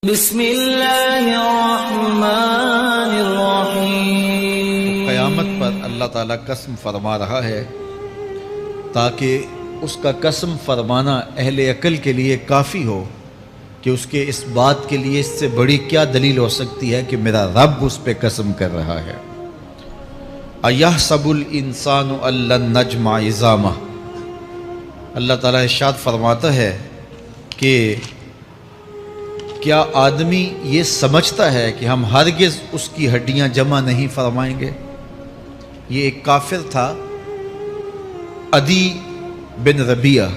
بسم اللہ الرحمن الرحیم۔ قیامت پر اللہ تعالیٰ قسم فرما رہا ہے تاکہ اس کا قسم فرمانا اہل عقل کے لیے کافی ہو کہ اس کے اس بات کے لیے اس سے بڑی کیا دلیل ہو سکتی ہے کہ میرا رب اس پہ قسم کر رہا ہے۔ اَيَحْسَبُ الْإِنسَانُ أَن لَّن نَّجْمَعَ عِظَامَهُ۔ اللہ تعالیٰ ارشاد فرماتا ہے کہ کیا آدمی یہ سمجھتا ہے کہ ہم ہرگز اس کی ہڈیاں جمع نہیں فرمائیں گے؟ یہ ایک کافر تھا، عدی بن ربیعہ،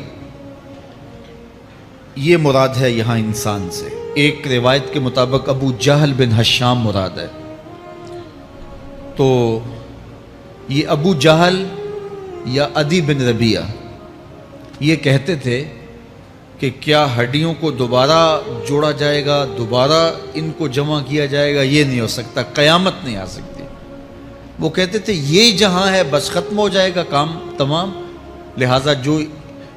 یہ مراد ہے یہاں انسان سے۔ ایک روایت کے مطابق ابو جہل بن ہشام مراد ہے۔ تو یہ ابو جہل یا عدی بن ربیعہ یہ کہتے تھے کہ کیا ہڈیوں کو دوبارہ جوڑا جائے گا، دوبارہ ان کو جمع کیا جائے گا؟ یہ نہیں ہو سکتا، قیامت نہیں آ سکتی۔ وہ کہتے تھے یہ جہاں ہے بس ختم ہو جائے گا کام تمام، لہٰذا جو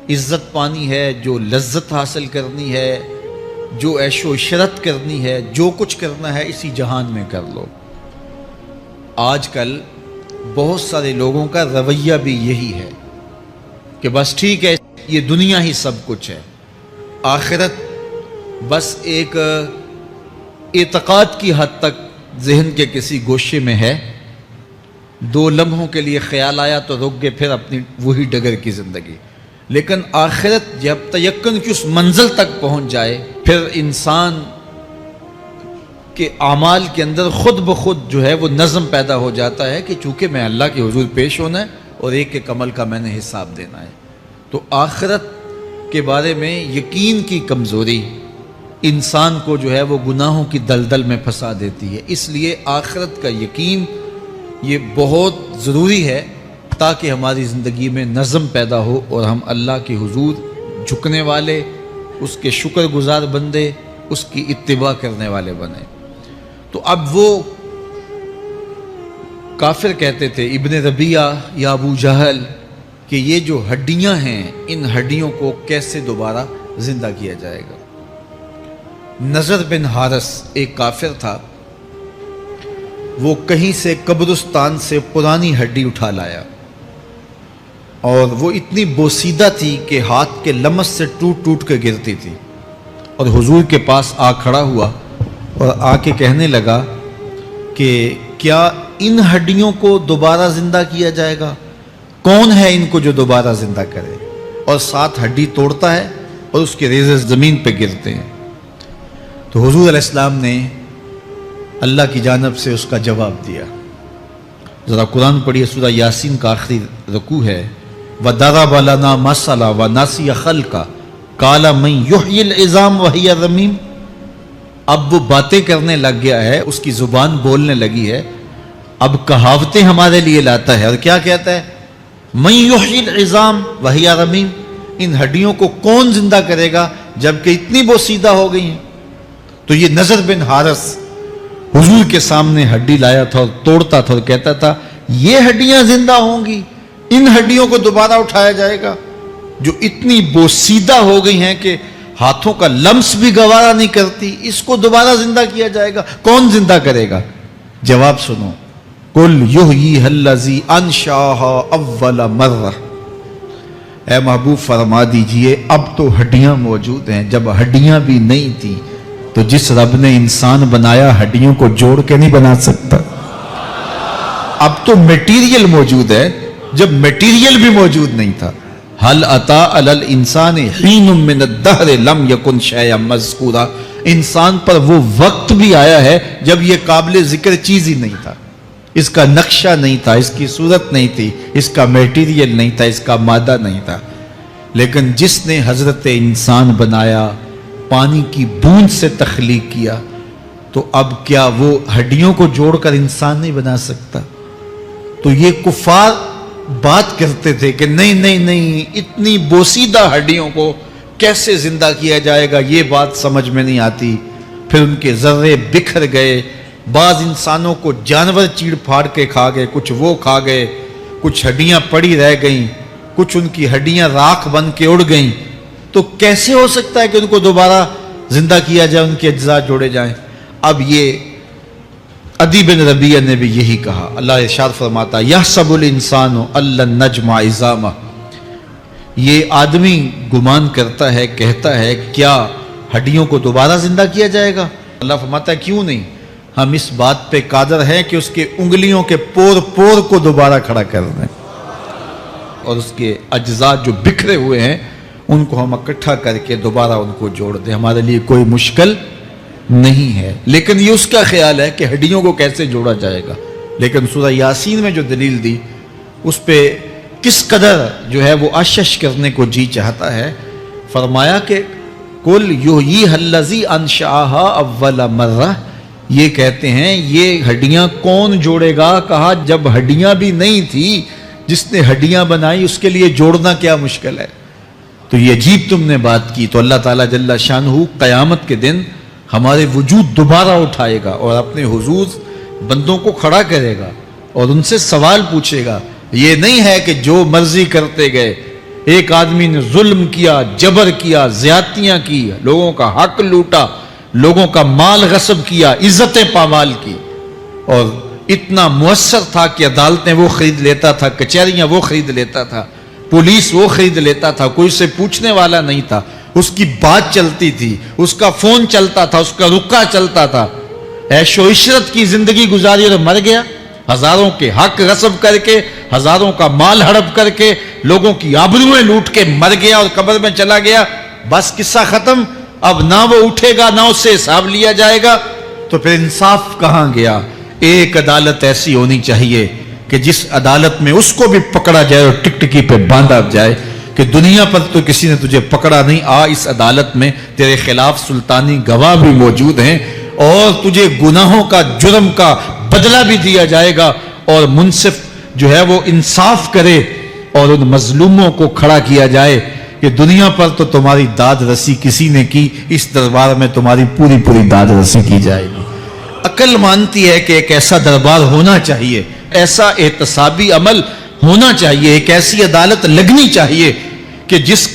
عزت پانی ہے، جو لذت حاصل کرنی ہے، جو عیش و عشرت کرنی ہے، جو کچھ کرنا ہے اسی جہان میں کر لو۔ آج کل بہت سارے لوگوں کا رویہ بھی یہی ہے کہ بس ٹھیک ہے، یہ دنیا ہی سب کچھ ہے، آخرت بس ایک اعتقاد کی حد تک ذہن کے کسی گوشے میں ہے، دو لمحوں کے لیے خیال آیا تو رک گئے، پھر اپنی وہی ڈگر کی زندگی۔ لیکن آخرت جب تیقن کی اس منزل تک پہنچ جائے، پھر انسان کے اعمال کے اندر خود بخود جو ہے وہ نظم پیدا ہو جاتا ہے کہ چونکہ میں اللہ کے حضور پیش ہونا ہے اور ایک ایک عمل کا میں نے حساب دینا ہے۔ تو آخرت کے بارے میں یقین کی کمزوری انسان کو جو ہے وہ گناہوں کی دلدل میں پھنسا دیتی ہے۔ اس لیے آخرت کا یقین یہ بہت ضروری ہے تاکہ ہماری زندگی میں نظم پیدا ہو اور ہم اللہ کے حضور جھکنے والے، اس کے شکر گزار بندے، اس کی اتباع کرنے والے بنے۔ تو اب وہ کافر کہتے تھے ابن ربیعہ یا ابو جہل کہ یہ جو ہڈیاں ہیں ان ہڈیوں کو کیسے دوبارہ زندہ کیا جائے گا۔ نضر بن حارث ایک کافر تھا، وہ کہیں سے قبرستان سے پرانی ہڈی اٹھا لایا اور وہ اتنی بوسیدہ تھی کہ ہاتھ کے لمس سے ٹوٹ ٹوٹ کے گرتی تھی، اور حضور کے پاس آ کھڑا ہوا اور آ کے کہنے لگا کہ کیا ان ہڈیوں کو دوبارہ زندہ کیا جائے گا؟ کون ہے ان کو جو دوبارہ زندہ کرے؟ اور ساتھ ہڈی توڑتا ہے اور اس کے ریزے زمین پہ گرتے ہیں۔ تو حضور علیہ السلام نے اللہ کی جانب سے اس کا جواب دیا۔ ذرا قرآن پڑھیے، سورہ یاسین کا آخری رکوع ہے، وَضَرَبَ لَنَا مَثَلًا وَنَسِیَ خَلْقَهُ قَالَ مَن يُحْیِی الْعِظَامَ وَهِیَ رَمِیمٌ۔ اب وہ باتیں کرنے لگ گیا ہے، اس کی زبان بولنے لگی ہے، اب کہاوتیں ہمارے لیے لاتا ہے، اور کیا کہتا ہے؟ من یحیی العظام وہی رمیم، ان ہڈیوں کو کون زندہ کرے گا جبکہ اتنی بوسیدہ ہو گئی ہیں۔ تو یہ نضر بن حارث حضور کے سامنے ہڈی لایا تھا اور توڑتا تھا اور کہتا تھا یہ ہڈیاں زندہ ہوں گی، ان ہڈیوں کو دوبارہ اٹھایا جائے گا جو اتنی بوسیدہ ہو گئی ہیں کہ ہاتھوں کا لمس بھی گوارا نہیں کرتی، اس کو دوبارہ زندہ کیا جائے گا، کون زندہ کرے گا؟ جواب سنو، قُلْ يُحْيِيهَا الَّذِي أَنشَأَهَا أَوَّلَ مَرَّةٍ۔ اے محبوب فرما دیجئے اب تو ہڈیاں موجود ہیں، جب ہڈیاں بھی نہیں تھی تو جس رب نے انسان بنایا ہڈیوں کو جوڑ کے نہیں بنا سکتا۔ اب تو میٹیریل موجود ہے جب میٹیریل بھی موجود نہیں تھا۔ هَلْ أَتَىٰ عَلَى الْإِنسَانِ حِینٌ مِّنَ الدَّهْرِ لَمْ يَکُنْ شَیْئًا مَّذْکُورًا۔ انسان پر وہ وقت بھی آیا ہے جب یہ قابل ذکر چیز ہی نہیں تھا، اس کا نقشہ نہیں تھا، اس کی صورت نہیں تھی، اس کا میٹیریل نہیں تھا، اس کا مادہ نہیں تھا، لیکن جس نے حضرت انسان بنایا، پانی کی بوند سے تخلیق کیا، تو اب کیا وہ ہڈیوں کو جوڑ کر انسان نہیں بنا سکتا؟ تو یہ کفار بات کرتے تھے کہ نہیں نہیں نہیں، اتنی بوسیدہ ہڈیوں کو کیسے زندہ کیا جائے گا، یہ بات سمجھ میں نہیں آتی۔ پھر ان کے ذرے بکھر گئے، بعض انسانوں کو جانور چیڑ پھاڑ کے کھا گئے، کچھ وہ کھا گئے، کچھ ہڈیاں پڑی رہ گئیں، کچھ ان کی ہڈیاں راکھ بن کے اڑ گئیں۔ تو کیسے ہو سکتا ہے کہ ان کو دوبارہ زندہ کیا جائے، ان کے اجزاء جوڑے جائیں۔ اب یہ عدی بن ربیعہ نے بھی یہی کہا۔ اللہ ارشاد فرماتا یحسب الانسان ان نجمع عظامہ، یہ آدمی گمان کرتا ہے، کہتا ہے کیا ہڈیوں کو دوبارہ زندہ کیا جائے گا؟ اللہ فرماتا ہے کیوں نہیں، ہم اس بات پہ قادر ہیں کہ اس کے انگلیوں کے پور پور کو دوبارہ کھڑا کر دیں، اور اس کے اجزاء جو بکھرے ہوئے ہیں ان کو ہم اکٹھا کر کے دوبارہ ان کو جوڑ دیں۔ ہمارے لیے کوئی مشکل نہیں ہے، لیکن یہ اس کا خیال ہے کہ ہڈیوں کو کیسے جوڑا جائے گا۔ لیکن سورہ یاسین میں جو دلیل دی اس پہ کس قدر جو ہے وہ اشش کرنے کو جی چاہتا ہے۔ فرمایا کہ کل یحییھا الذی انشأھا اول مرہ، یہ کہتے ہیں یہ ہڈیاں کون جوڑے گا؟ کہا جب ہڈیاں بھی نہیں تھی، جس نے ہڈیاں بنائی اس کے لیے جوڑنا کیا مشکل ہے؟ تو یہ عجیب تم نے بات کی۔ تو اللہ تعالیٰ جل شانہ قیامت کے دن ہمارے وجود دوبارہ اٹھائے گا اور اپنے حضور بندوں کو کھڑا کرے گا اور ان سے سوال پوچھے گا۔ یہ نہیں ہے کہ جو مرضی کرتے گئے، ایک آدمی نے ظلم کیا، جبر کیا، زیادتیاں کی، لوگوں کا حق لوٹا، لوگوں کا مال غصب کیا، عزتیں پامال کی، اور اتنا مؤثر تھا کہ عدالتیں وہ خرید لیتا تھا، کچہریاں وہ خرید لیتا تھا، پولیس وہ خرید لیتا تھا، کوئی سے پوچھنے والا نہیں تھا، اس کی بات چلتی تھی، اس کا فون چلتا تھا، اس کا رکا چلتا تھا، عیش و عشرت کی زندگی گزاری اور مر گیا، ہزاروں کے حق غصب کر کے، ہزاروں کا مال ہڑپ کر کے، لوگوں کی آبروئیں لوٹ کے مر گیا اور قبر میں چلا گیا، بس قصہ ختم۔ اب نہ وہ اٹھے گا نہ اس سے حساب لیا جائے گا، تو پھر انصاف کہاں گیا؟ ایک عدالت ایسی ہونی چاہیے کہ جس عدالت میں اس کو بھی پکڑا جائے اور ٹکٹکی پہ باندھا جائے کہ دنیا پر تو کسی نے تجھے پکڑا نہیں، آ اس عدالت میں تیرے خلاف سلطانی گواہ بھی موجود ہیں اور تجھے گناہوں کا، جرم کا بدلہ بھی دیا جائے گا، اور منصف جو ہے وہ انصاف کرے اور ان مظلوموں کو کھڑا کیا جائے کہ دنیا پر تو تمہاری داد رسی کسی نے کی، اس دربار میں تمہاری پوری پوری داد رسی کی جائے گی۔ عقل مانتی ہے کہ ایک ایسا دربار ہونا چاہیے، ایسا احتسابی عمل ہونا چاہیے، ایک ایسی عدالت لگنی چاہیے کہ جس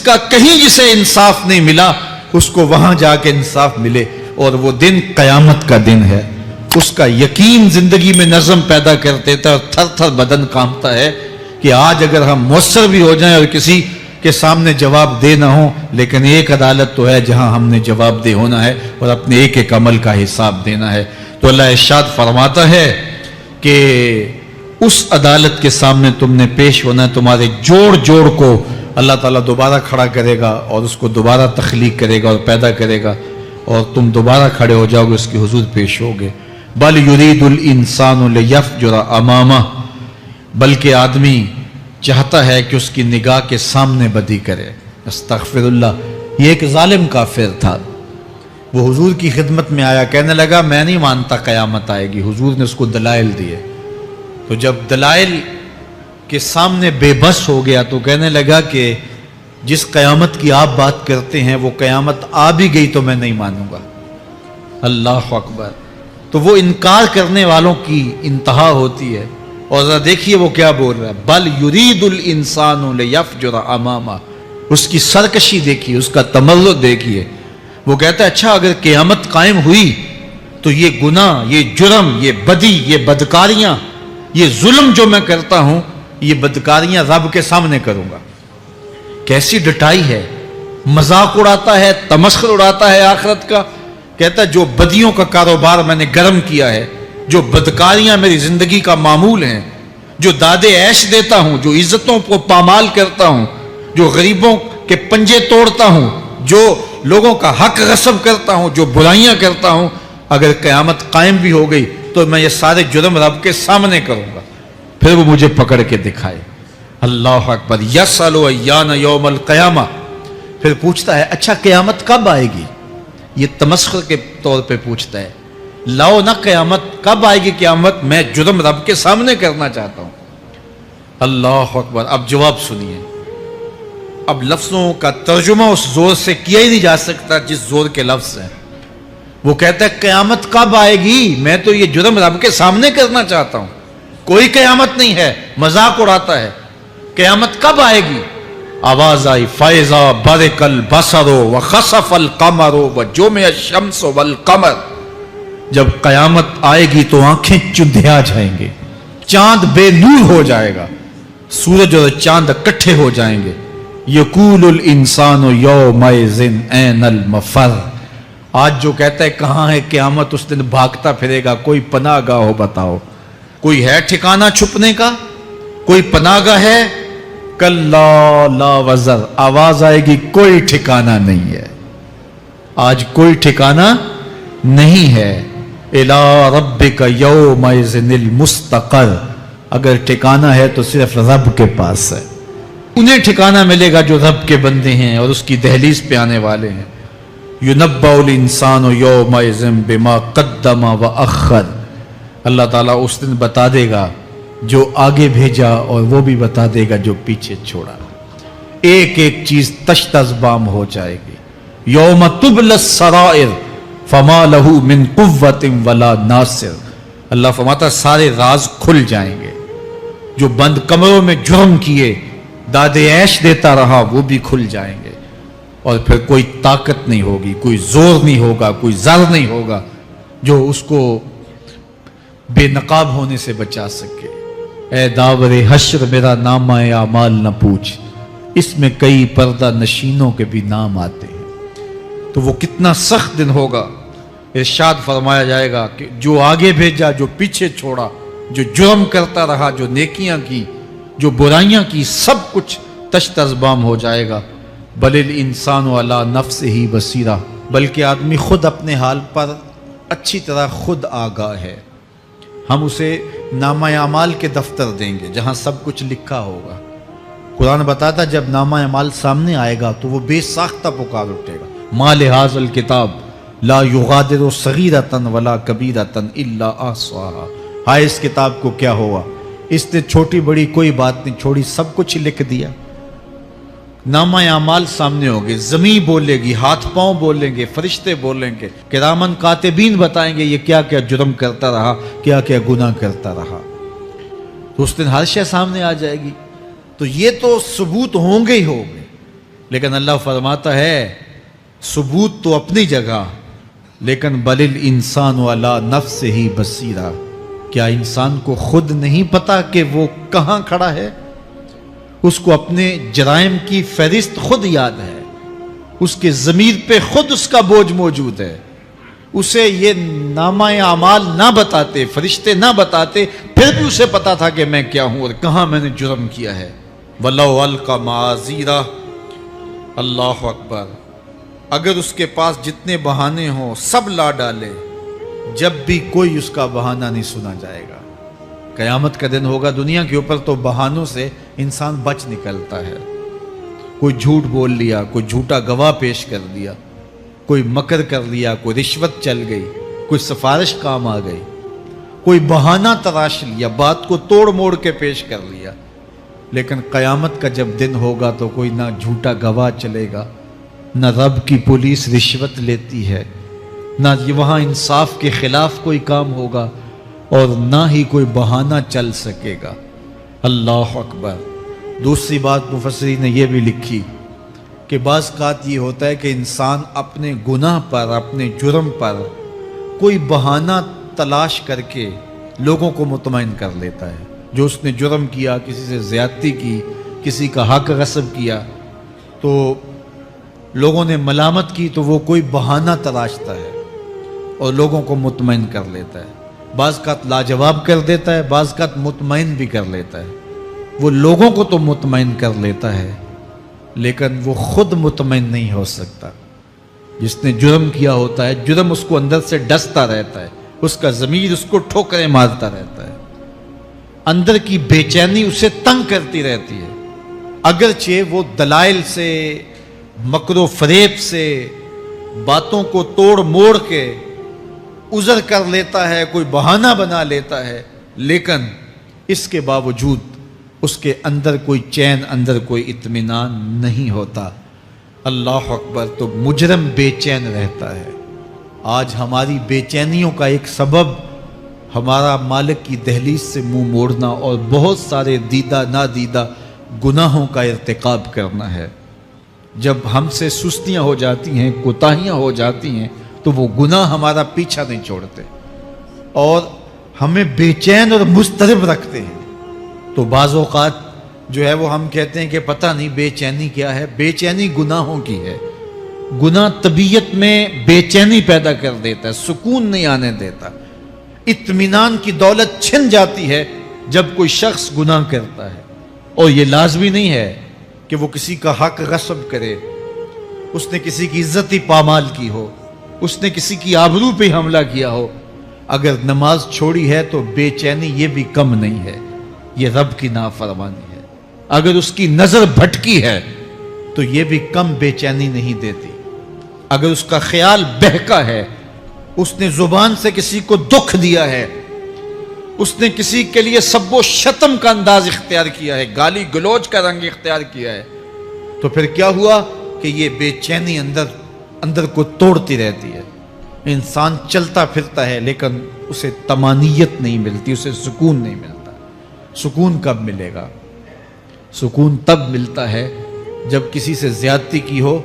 کا کہیں جسے انصاف نہیں ملا اس کو وہاں جا کے انصاف ملے، اور وہ دن قیامت کا دن ہے۔ اس کا یقین زندگی میں نظم پیدا کر دیتا ہے اور تھر تھر بدن کانپتا ہے کہ آج اگر ہم مؤثر بھی ہو جائیں اور کسی کے سامنے جواب دے نہ ہو، لیکن ایک عدالت تو ہے جہاں ہم نے جواب دہ ہونا ہے اور اپنے ایک ایک عمل کا حساب دینا ہے۔ تو اللہ ارشاد فرماتا ہے کہ اس عدالت کے سامنے تم نے پیش ہونا ہے، تمہارے جوڑ جوڑ کو اللہ تعالیٰ دوبارہ کھڑا کرے گا اور اس کو دوبارہ تخلیق کرے گا اور پیدا کرے گا، اور تم دوبارہ کھڑے ہو جاؤ گے، اس کے حضور پیش ہوگے۔ بل یرید الانسان لیفجر امامہ، بلکہ آدمی چاہتا ہے کہ اس کی نگاہ کے سامنے بدی کرے۔ استغفر اللہ۔ یہ ایک ظالم کافر تھا، وہ حضور کی خدمت میں آیا، کہنے لگا میں نہیں مانتا قیامت آئے گی۔ حضور نے اس کو دلائل دیے، تو جب دلائل کے سامنے بے بس ہو گیا تو کہنے لگا کہ جس قیامت کی آپ بات کرتے ہیں وہ قیامت آ بھی گئی تو میں نہیں مانوں گا۔ اللہ اکبر۔ تو وہ انکار کرنے والوں کی انتہا ہوتی ہے، اور ذرا دیکھیے وہ کیا بول رہا ہے، بل یرید الانسان لیفجر امامہ۔ اس کی سرکشی دیکھیے، اس کا تمرد دیکھیے۔ وہ کہتا ہے اچھا اگر قیامت قائم ہوئی تو یہ گناہ، یہ جرم، یہ بدی، یہ بدکاریاں، یہ ظلم جو میں کرتا ہوں، یہ بدکاریاں رب کے سامنے کروں گا۔ کیسی ڈٹائی ہے، مذاق اڑاتا ہے، تمسخر اڑاتا ہے آخرت کا۔ کہتا ہے جو بدیوں کا کاروبار میں نے گرم کیا ہے، جو بدکاریاں میری زندگی کا معمول ہیں، جو دادے عیش دیتا ہوں، جو عزتوں کو پامال کرتا ہوں، جو غریبوں کے پنجے توڑتا ہوں، جو لوگوں کا حق غصب کرتا ہوں، جو برائیاں کرتا ہوں، اگر قیامت قائم بھی ہو گئی تو میں یہ سارے جرم رب کے سامنے کروں گا، پھر وہ مجھے پکڑ کے دکھائے۔ اللہ اکبر۔ یسأل ایان یوم القیامہ۔ پھر پوچھتا ہے اچھا قیامت کب آئے گی؟ یہ تمسخر کے طور پہ پوچھتا ہے، لاؤ نہ قیامت، کب آئے گی قیامت؟ میں جرم رب کے سامنے کرنا چاہتا ہوں۔ اللہ اکبر۔ اب جواب سنیے، اب لفظوں کا ترجمہ اس زور سے کیا ہی نہیں جا سکتا جس زور کے لفظ ہیں۔ وہ کہتا ہے قیامت کب آئے گی؟ میں تو یہ جرم رب کے سامنے کرنا چاہتا ہوں، کوئی قیامت نہیں ہے، مذاق اڑاتا ہے۔ قیامت کب آئے گی؟ آواز آئی فیضا برق البصر وخسف القمر وجمع الشمس والقمر. جب قیامت آئے گی تو آنکھیں چندھیا جائیں گے، چاند بے نور ہو جائے گا، سورج اور چاند اکٹھے ہو جائیں گے. یقول الانسان یومئذ این المفر. آج جو کہتا ہے کہاں ہے قیامت، اس دن بھاگتا پھرے گا. کوئی پناہ گاہ ہو بتاؤ، کوئی ہے ٹھکانہ چھپنے کا، کوئی پناہ گاہ ہے؟ کلا لا وزر. آواز آئے گی کوئی ٹھکانہ نہیں ہے، آج کوئی ٹھکانہ نہیں ہے. الی ربک یومئذ المستقر. اگر ٹھکانہ ہے تو صرف رب کے پاس ہے. انہیں ٹھکانہ ملے گا جو رب کے بندے ہیں اور اس کی دہلیز پہ آنے والے ہیں. ینبأ الانسان یومئذ بما قدم واخر. اللہ تعالیٰ اس دن بتا دے گا جو آگے بھیجا اور وہ بھی بتا دے گا جو پیچھے چھوڑا. ایک ایک چیز تشت ازبام ہو جائے گی. یوم تبلی السرائر فما لہ من قوت ولا ناصر. اللہ فرماتا سارے راز کھل جائیں گے. جو بند کمروں میں جرم کیے، داد عیش دیتا رہا، وہ بھی کھل جائیں گے. اور پھر کوئی طاقت نہیں ہوگی، کوئی زور نہیں ہوگا، کوئی زر نہیں ہوگا جو اس کو بے نقاب ہونے سے بچا سکے. اے داور حشر میرا نامہ اعمال نہ پوچھ، اس میں کئی پردہ نشینوں کے بھی نام آتے ہیں. تو وہ کتنا سخت دن ہوگا. ارشاد فرمایا جائے گا کہ جو آگے بھیجا، جو پیچھے چھوڑا، جو جرم کرتا رہا، جو نیکیاں کی، جو برائیاں کی، سب کچھ تشت ازبام ہو جائے گا. بل الانسان علی نفسہ بصیرہ. بلکہ آدمی خود اپنے حال پر اچھی طرح خود آگاہ ہے. ہم اسے نامہ اعمال کے دفتر دیں گے جہاں سب کچھ لکھا ہوگا. قرآن بتاتا جب نامہ اعمال سامنے آئے گا تو وہ بے ساختہ پکار اٹھے گا، ما لہذا الکتاب لا یغادر صغیرۃ ولا کبیرۃ الا احصاها. ہائے اس کتاب کو کیا ہوا، اس نے چھوٹی بڑی کوئی بات نہیں چھوڑی، سب کچھ لکھ دیا. نامہ اعمال سامنے ہوگے، زمین بولے گی، ہاتھ پاؤں بولیں گے، فرشتے بولیں گے، کرامن کاتبین بتائیں گے یہ کیا کیا جرم کرتا رہا، کیا کیا گناہ کرتا رہا. تو اس دن ہر شے سامنے آ جائے گی. تو یہ تو ثبوت ہوں گے ہی ہوں گے، لیکن اللہ فرماتا ہے ثبوت تو اپنی جگہ، لیکن بل الانسان علی نفسہ بصیرہ. کیا انسان کو خود نہیں پتا کہ وہ کہاں کھڑا ہے؟ اس کو اپنے جرائم کی فہرست خود یاد ہے، اس کے ضمیر پہ خود اس کا بوجھ موجود ہے. اسے یہ نامہ اعمال نہ بتاتے، فرشتے نہ بتاتے، پھر بھی اسے پتا تھا کہ میں کیا ہوں اور کہاں میں نے جرم کیا ہے. وَلَوْ أَلْقَى مَعَاذِيرَهُ. اللہ اکبر. اگر اس کے پاس جتنے بہانے ہوں سب لا ڈالے، جب بھی کوئی اس کا بہانہ نہیں سنا جائے گا. قیامت کا دن ہوگا، دنیا کے اوپر تو بہانوں سے انسان بچ نکلتا ہے. کوئی جھوٹ بول لیا، کوئی جھوٹا گواہ پیش کر دیا، کوئی مکر کر لیا، کوئی رشوت چل گئی، کوئی سفارش کام آ گئی، کوئی بہانہ تراش لیا، بات کو توڑ موڑ کے پیش کر لیا. لیکن قیامت کا جب دن ہوگا تو کوئی نہ جھوٹا گواہ چلے گا، نہ رب کی پولیس رشوت لیتی ہے، نہ وہاں انصاف کے خلاف کوئی کام ہوگا، اور نہ ہی کوئی بہانہ چل سکے گا. اللہ اکبر. دوسری بات مفسرین نے یہ بھی لکھی کہ بعض اوقات یہ ہوتا ہے کہ انسان اپنے گناہ پر، اپنے جرم پر کوئی بہانہ تلاش کر کے لوگوں کو مطمئن کر لیتا ہے. جو اس نے جرم کیا، کسی سے زیادتی کی، کسی کا حق غصب کیا، تو لوگوں نے ملامت کی تو وہ کوئی بہانہ تلاشتا ہے اور لوگوں کو مطمئن کر لیتا ہے. بعض کا لاجواب کر دیتا ہے، بعض کا مطمئن بھی کر لیتا ہے. وہ لوگوں کو تو مطمئن کر لیتا ہے لیکن وہ خود مطمئن نہیں ہو سکتا. جس نے جرم کیا ہوتا ہے، جرم اس کو اندر سے ڈستا رہتا ہے، اس کا ضمیر اس کو ٹھوکریں مارتا رہتا ہے، اندر کی بے چینی اسے تنگ کرتی رہتی ہے. اگرچہ وہ دلائل سے، مکر و فریب سے، باتوں کو توڑ موڑ کے عذر کر لیتا ہے، کوئی بہانہ بنا لیتا ہے، لیکن اس کے باوجود اس کے اندر کوئی چین، اندر کوئی اطمینان نہیں ہوتا. اللہ اکبر. تو مجرم بے چین رہتا ہے. آج ہماری بے چینیوں کا ایک سبب ہمارا مالک کی دہلیز سے منہ موڑنا اور بہت سارے دیدہ نادیدہ گناہوں کا ارتکاب کرنا ہے. جب ہم سے سستیاں ہو جاتی ہیں، کوتاہیاں ہو جاتی ہیں، تو وہ گناہ ہمارا پیچھا نہیں چھوڑتے اور ہمیں بے چین اور مضطرب رکھتے ہیں. تو بعض اوقات جو ہے وہ ہم کہتے ہیں کہ پتہ نہیں بے چینی کیا ہے. بے چینی گناہوں کی ہے. گناہ طبیعت میں بے چینی پیدا کر دیتا ہے، سکون نہیں آنے دیتا. اطمینان کی دولت چھن جاتی ہے جب کوئی شخص گناہ کرتا ہے. اور یہ لازمی نہیں ہے کہ وہ کسی کا حق غصب کرے، اس نے کسی کی عزت ہی پامال کی ہو، اس نے کسی کی آبرو پہ حملہ کیا ہو. اگر نماز چھوڑی ہے تو بے چینی یہ بھی کم نہیں ہے، یہ رب کی نافرمانی ہے. اگر اس کی نظر بھٹکی ہے تو یہ بھی کم بے چینی نہیں دیتی. اگر اس کا خیال بہکا ہے، اس نے زبان سے کسی کو دکھ دیا ہے، اس نے کسی کے لیے سب و شتم کا انداز اختیار کیا ہے، گالی گلوچ کا رنگ اختیار کیا ہے، تو پھر کیا ہوا کہ یہ بے چینی اندر کو توڑتی رہتی ہے. انسان چلتا پھرتا ہے لیکن اسے طمانیت نہیں ملتی، اسے سکون نہیں ملتا. سکون کب ملے گا؟ سکون تب ملتا ہے جب کسی سے زیادتی کی ہو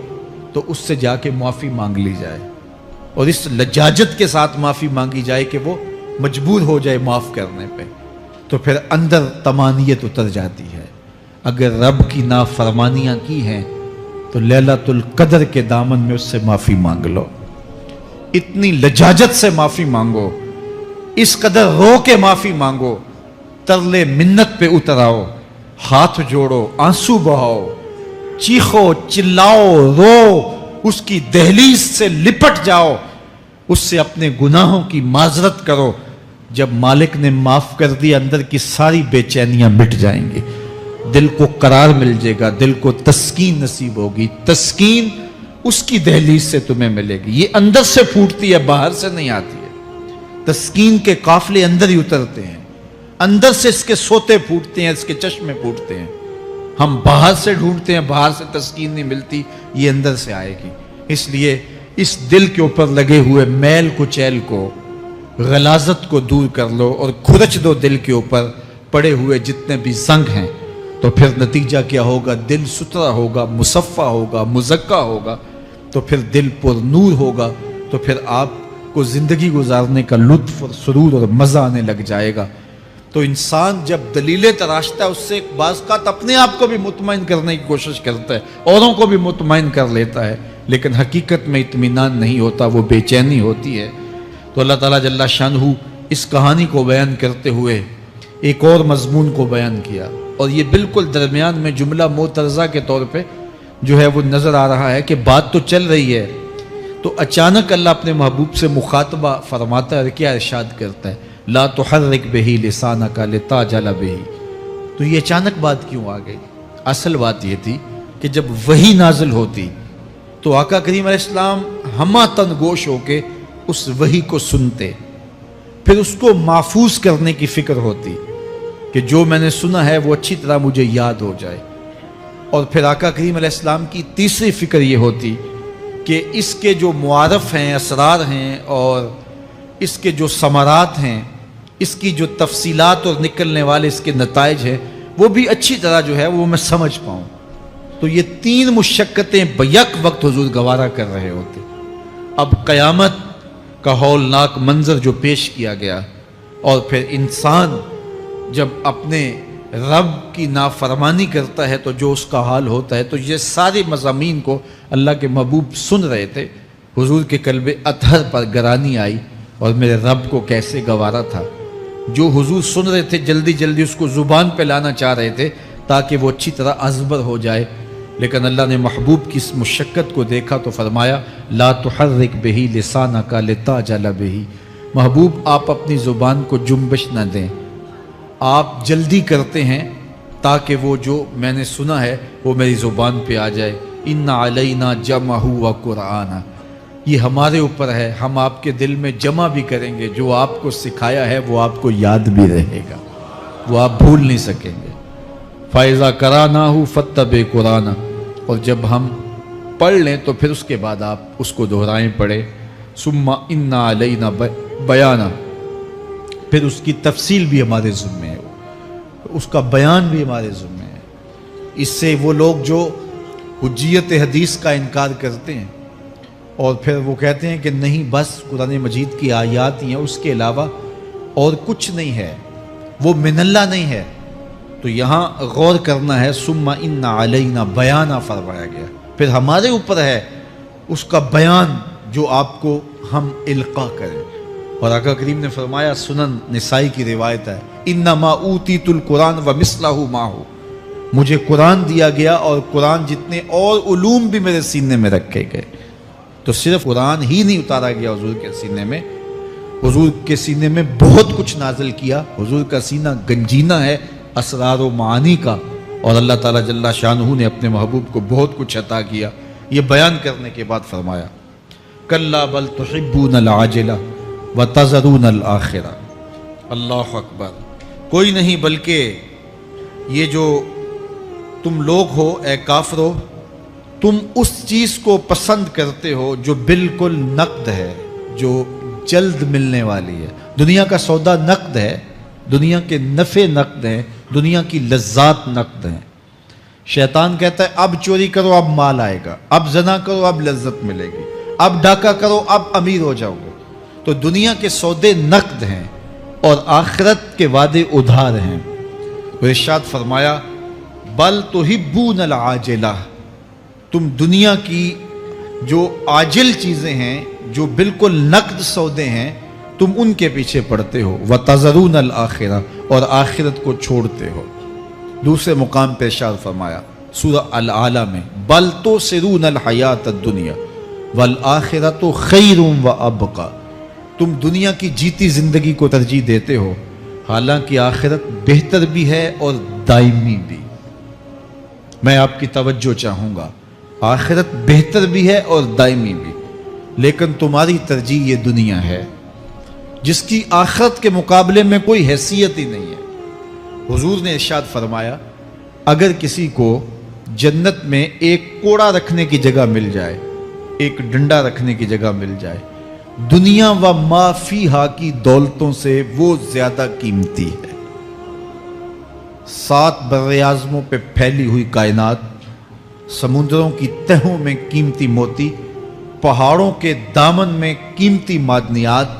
تو اس سے جا کے معافی مانگ لی جائے اور اس لجاجت کے ساتھ معافی مانگی جائے کہ وہ مجبور ہو جائے معاف کرنے پہ، تو پھر اندر طمانیت اتر جاتی ہے. اگر رب کی نافرمانیاں کی ہیں تو لیلۃ القدر کے دامن میں اس سے معافی مانگ لو. اتنی لجاجت سے معافی مانگو، اس قدر رو کے معافی مانگو، ترلے منت پہ اتر آؤ، ہاتھ جوڑو، آنسو بہاؤ، چیخو، چلاؤ، رو، اس کی دہلیز سے لپٹ جاؤ، اس سے اپنے گناہوں کی معذرت کرو. جب مالک نے معاف کر دیا اندر کی ساری بے چینیاں مٹ جائیں گی، دل کو قرار مل جائے گا، دل کو تسکین نصیب ہوگی. تسکین اس کی دہلیز سے تمہیں ملے گی. یہ اندر سے پھوٹتی ہے، باہر سے نہیں آتی ہے. تسکین کے قافلے اندر ہی اترتے ہیں، اندر سے اس کے سوتے پھوٹتے ہیں، اس کے چشمے پھوٹتے ہیں. ہم باہر سے ڈھونڈتے ہیں، باہر سے تسکین نہیں ملتی، یہ اندر سے آئے گی. اس لیے اس دل کے اوپر لگے ہوئے میل کچیل کو، غلاظت کو دور کر لو اور کھرچ دو دل کے اوپر پڑے ہوئے جتنے بھی زنگ ہیں. تو پھر نتیجہ کیا ہوگا؟ دل ستھرا ہوگا، مصفہ ہوگا، مزکا ہوگا، تو پھر دل پر نور ہوگا. تو پھر آپ کو زندگی گزارنے کا لطف اور سرور اور مزہ آنے لگ جائے گا. تو انسان جب دلیلیں تراشتا ہے اس سے بعض اوقات اپنے آپ کو بھی مطمئن کرنے کی کوشش کرتا ہے، اوروں کو بھی مطمئن کر لیتا ہے، لیکن حقیقت میں اطمینان نہیں ہوتا، وہ بے چینی ہوتی ہے. تو اللہ تعالیٰ جل شانہ اس کہانی کو بیان کرتے ہوئے ایک اور مضمون کو بیان کیا، اور یہ بالکل درمیان میں جملہ معترضہ کے طور پہ جو ہے وہ نظر آ رہا ہے کہ بات تو چل رہی ہے، تو اچانک اللہ اپنے محبوب سے مخاطبہ فرماتا ہے اور کیا ارشاد کرتا ہے؟ لا تحرک بہ لسانک لتعجل بہ. تو یہ اچانک بات کیوں آ گئی؟ اصل بات یہ تھی کہ جب وحی نازل ہوتی تو آقا کریم علیہ السلام ہمہ تن گوش ہو کے اس وحی کو سنتے، پھر اس کو محفوظ کرنے کی فکر ہوتی کہ جو میں نے سنا ہے وہ اچھی طرح مجھے یاد ہو جائے. اور پھر آقا کریم علیہ السلام کی تیسری فکر یہ ہوتی کہ اس کے جو معارف ہیں، اسرار ہیں، اور اس کے جو ثمرات ہیں، اس کی جو تفصیلات اور نکلنے والے اس کے نتائج ہیں، وہ بھی اچھی طرح جو ہے وہ میں سمجھ پاؤں. تو یہ تین مشقتیں بیک وقت حضور گوارا کر رہے ہوتے. اب قیامت کا ہولناک منظر جو پیش کیا گیا، اور پھر انسان جب اپنے رب کی نافرمانی کرتا ہے تو جو اس کا حال ہوتا ہے، تو یہ سارے مضامین کو اللہ کے محبوب سن رہے تھے. حضور کے قلب اطہر پر گرانی آئی اور میرے رب کو کیسے گوارا تھا. جو حضور سن رہے تھے جلدی جلدی اس کو زبان پہ لانا چاہ رہے تھے تاکہ وہ اچھی طرح ازبر ہو جائے، لیکن اللہ نے محبوب کی اس مشقت کو دیکھا تو فرمایا لا تحرک بہ لسانک لتعجل بہ. محبوب آپ اپنی زبان کو جنبش نہ دیں، آپ جلدی کرتے ہیں تاکہ وہ جو میں نے سنا ہے وہ میری زبان پہ آ جائے. ان علینا جمعہ و قرآن، یہ ہمارے اوپر ہے، ہم آپ کے دل میں جمع بھی کریں گے. جو آپ کو سکھایا ہے وہ آپ کو یاد بھی رہے گا، وہ آپ بھول نہیں سکیں گے. فَإِذَا قَرَأْنَاهُ فَاتَّبِعْ قُرْآنَهُ، اور جب ہم پڑھ لیں تو پھر اس کے بعد آپ اس کو دہرائیں پڑھیں. ثُمَّ إِنَّ عَلَيْنَا بَيَانَهُ، پھر اس کی تفصیل بھی ہمارے ذمہ ہے، اس کا بیان بھی ہمارے ذمہ ہے. اس سے وہ لوگ جو حجیت حدیث کا انکار کرتے ہیں اور پھر وہ کہتے ہیں کہ نہیں بس قرآن مجید کی آیات ہی ہیں، اس کے علاوہ اور کچھ نہیں ہے، وہ من اللہ نہیں ہے، تو یہاں غور کرنا ہے۔ ثم ان علینا بیانہ فرمایا گیا، پھر ہمارے اوپر ہے اس کا بیان جو آپ کو ہم القاء کریں۔ اور آقا کریم نے فرمایا، سنن نسائی کی روایت ہے، انما اوتیت القرآن ومثلہ معہ، مجھے قرآن دیا گیا اور قرآن جتنے اور علوم بھی میرے سینے میں رکھے گئے۔ تو صرف قرآن ہی نہیں اتارا گیا حضور کے سینے میں، حضور کے سینے میں بہت کچھ نازل کیا۔ حضور کا سینہ گنجینہ ہے اسرار و معانی کا، اور اللہ تعالیٰ جل شانہ نے اپنے محبوب کو بہت کچھ عطا کیا۔ یہ بیان کرنے کے بعد فرمایا، کلا بل تحبون العاجلہ وتذرون الآخرہ۔ اللہ اکبر، کوئی نہیں بلکہ یہ جو تم لوگ ہو اے کافرو، تم اس چیز کو پسند کرتے ہو جو بالکل نقد ہے، جو جلد ملنے والی ہے۔ دنیا کا سودا نقد ہے، دنیا کے نفع نقد ہیں، دنیا کی لذات نقد ہیں۔ شیطان کہتا ہے اب چوری کرو اب مال آئے گا، اب زنا کرو اب لذت ملے گی، اب ڈاکہ کرو اب امیر ہو جاؤ گے۔ تو دنیا کے سودے نقد ہیں اور آخرت کے وعدے ادھار ہیں۔ تو ارشاد فرمایا، بل تحبون العاجلہ، تم دنیا کی جو عاجل چیزیں ہیں، جو بالکل نقد سودے ہیں، تم ان کے پیچھے پڑتے ہو، وتذرون الآخرہ، اور آخرت کو چھوڑتے ہو۔ دوسرے مقام پہ ارشاد فرمایا سورہ الاعلیٰ میں، بل تؤثرون الحیاۃ الدنیا والآخرۃ خیر وابقیٰ، تم دنیا کی جیتی زندگی کو ترجیح دیتے ہو، حالانکہ آخرت بہتر بھی ہے اور دائمی بھی۔ میں آپ کی توجہ چاہوں گا، آخرت بہتر بھی ہے اور دائمی بھی، لیکن تمہاری ترجیح یہ دنیا ہے جس کی آخرت کے مقابلے میں کوئی حیثیت ہی نہیں ہے۔ حضور نے ارشاد فرمایا، اگر کسی کو جنت میں ایک کوڑا رکھنے کی جگہ مل جائے، ایک ڈنڈا رکھنے کی جگہ مل جائے، دنیا و ما فیہا کی دولتوں سے وہ زیادہ قیمتی ہے۔ 7 براعظموں پہ پھیلی ہوئی کائنات، سمندروں کی تہوں میں قیمتی موتی، پہاڑوں کے دامن میں قیمتی معدنیات،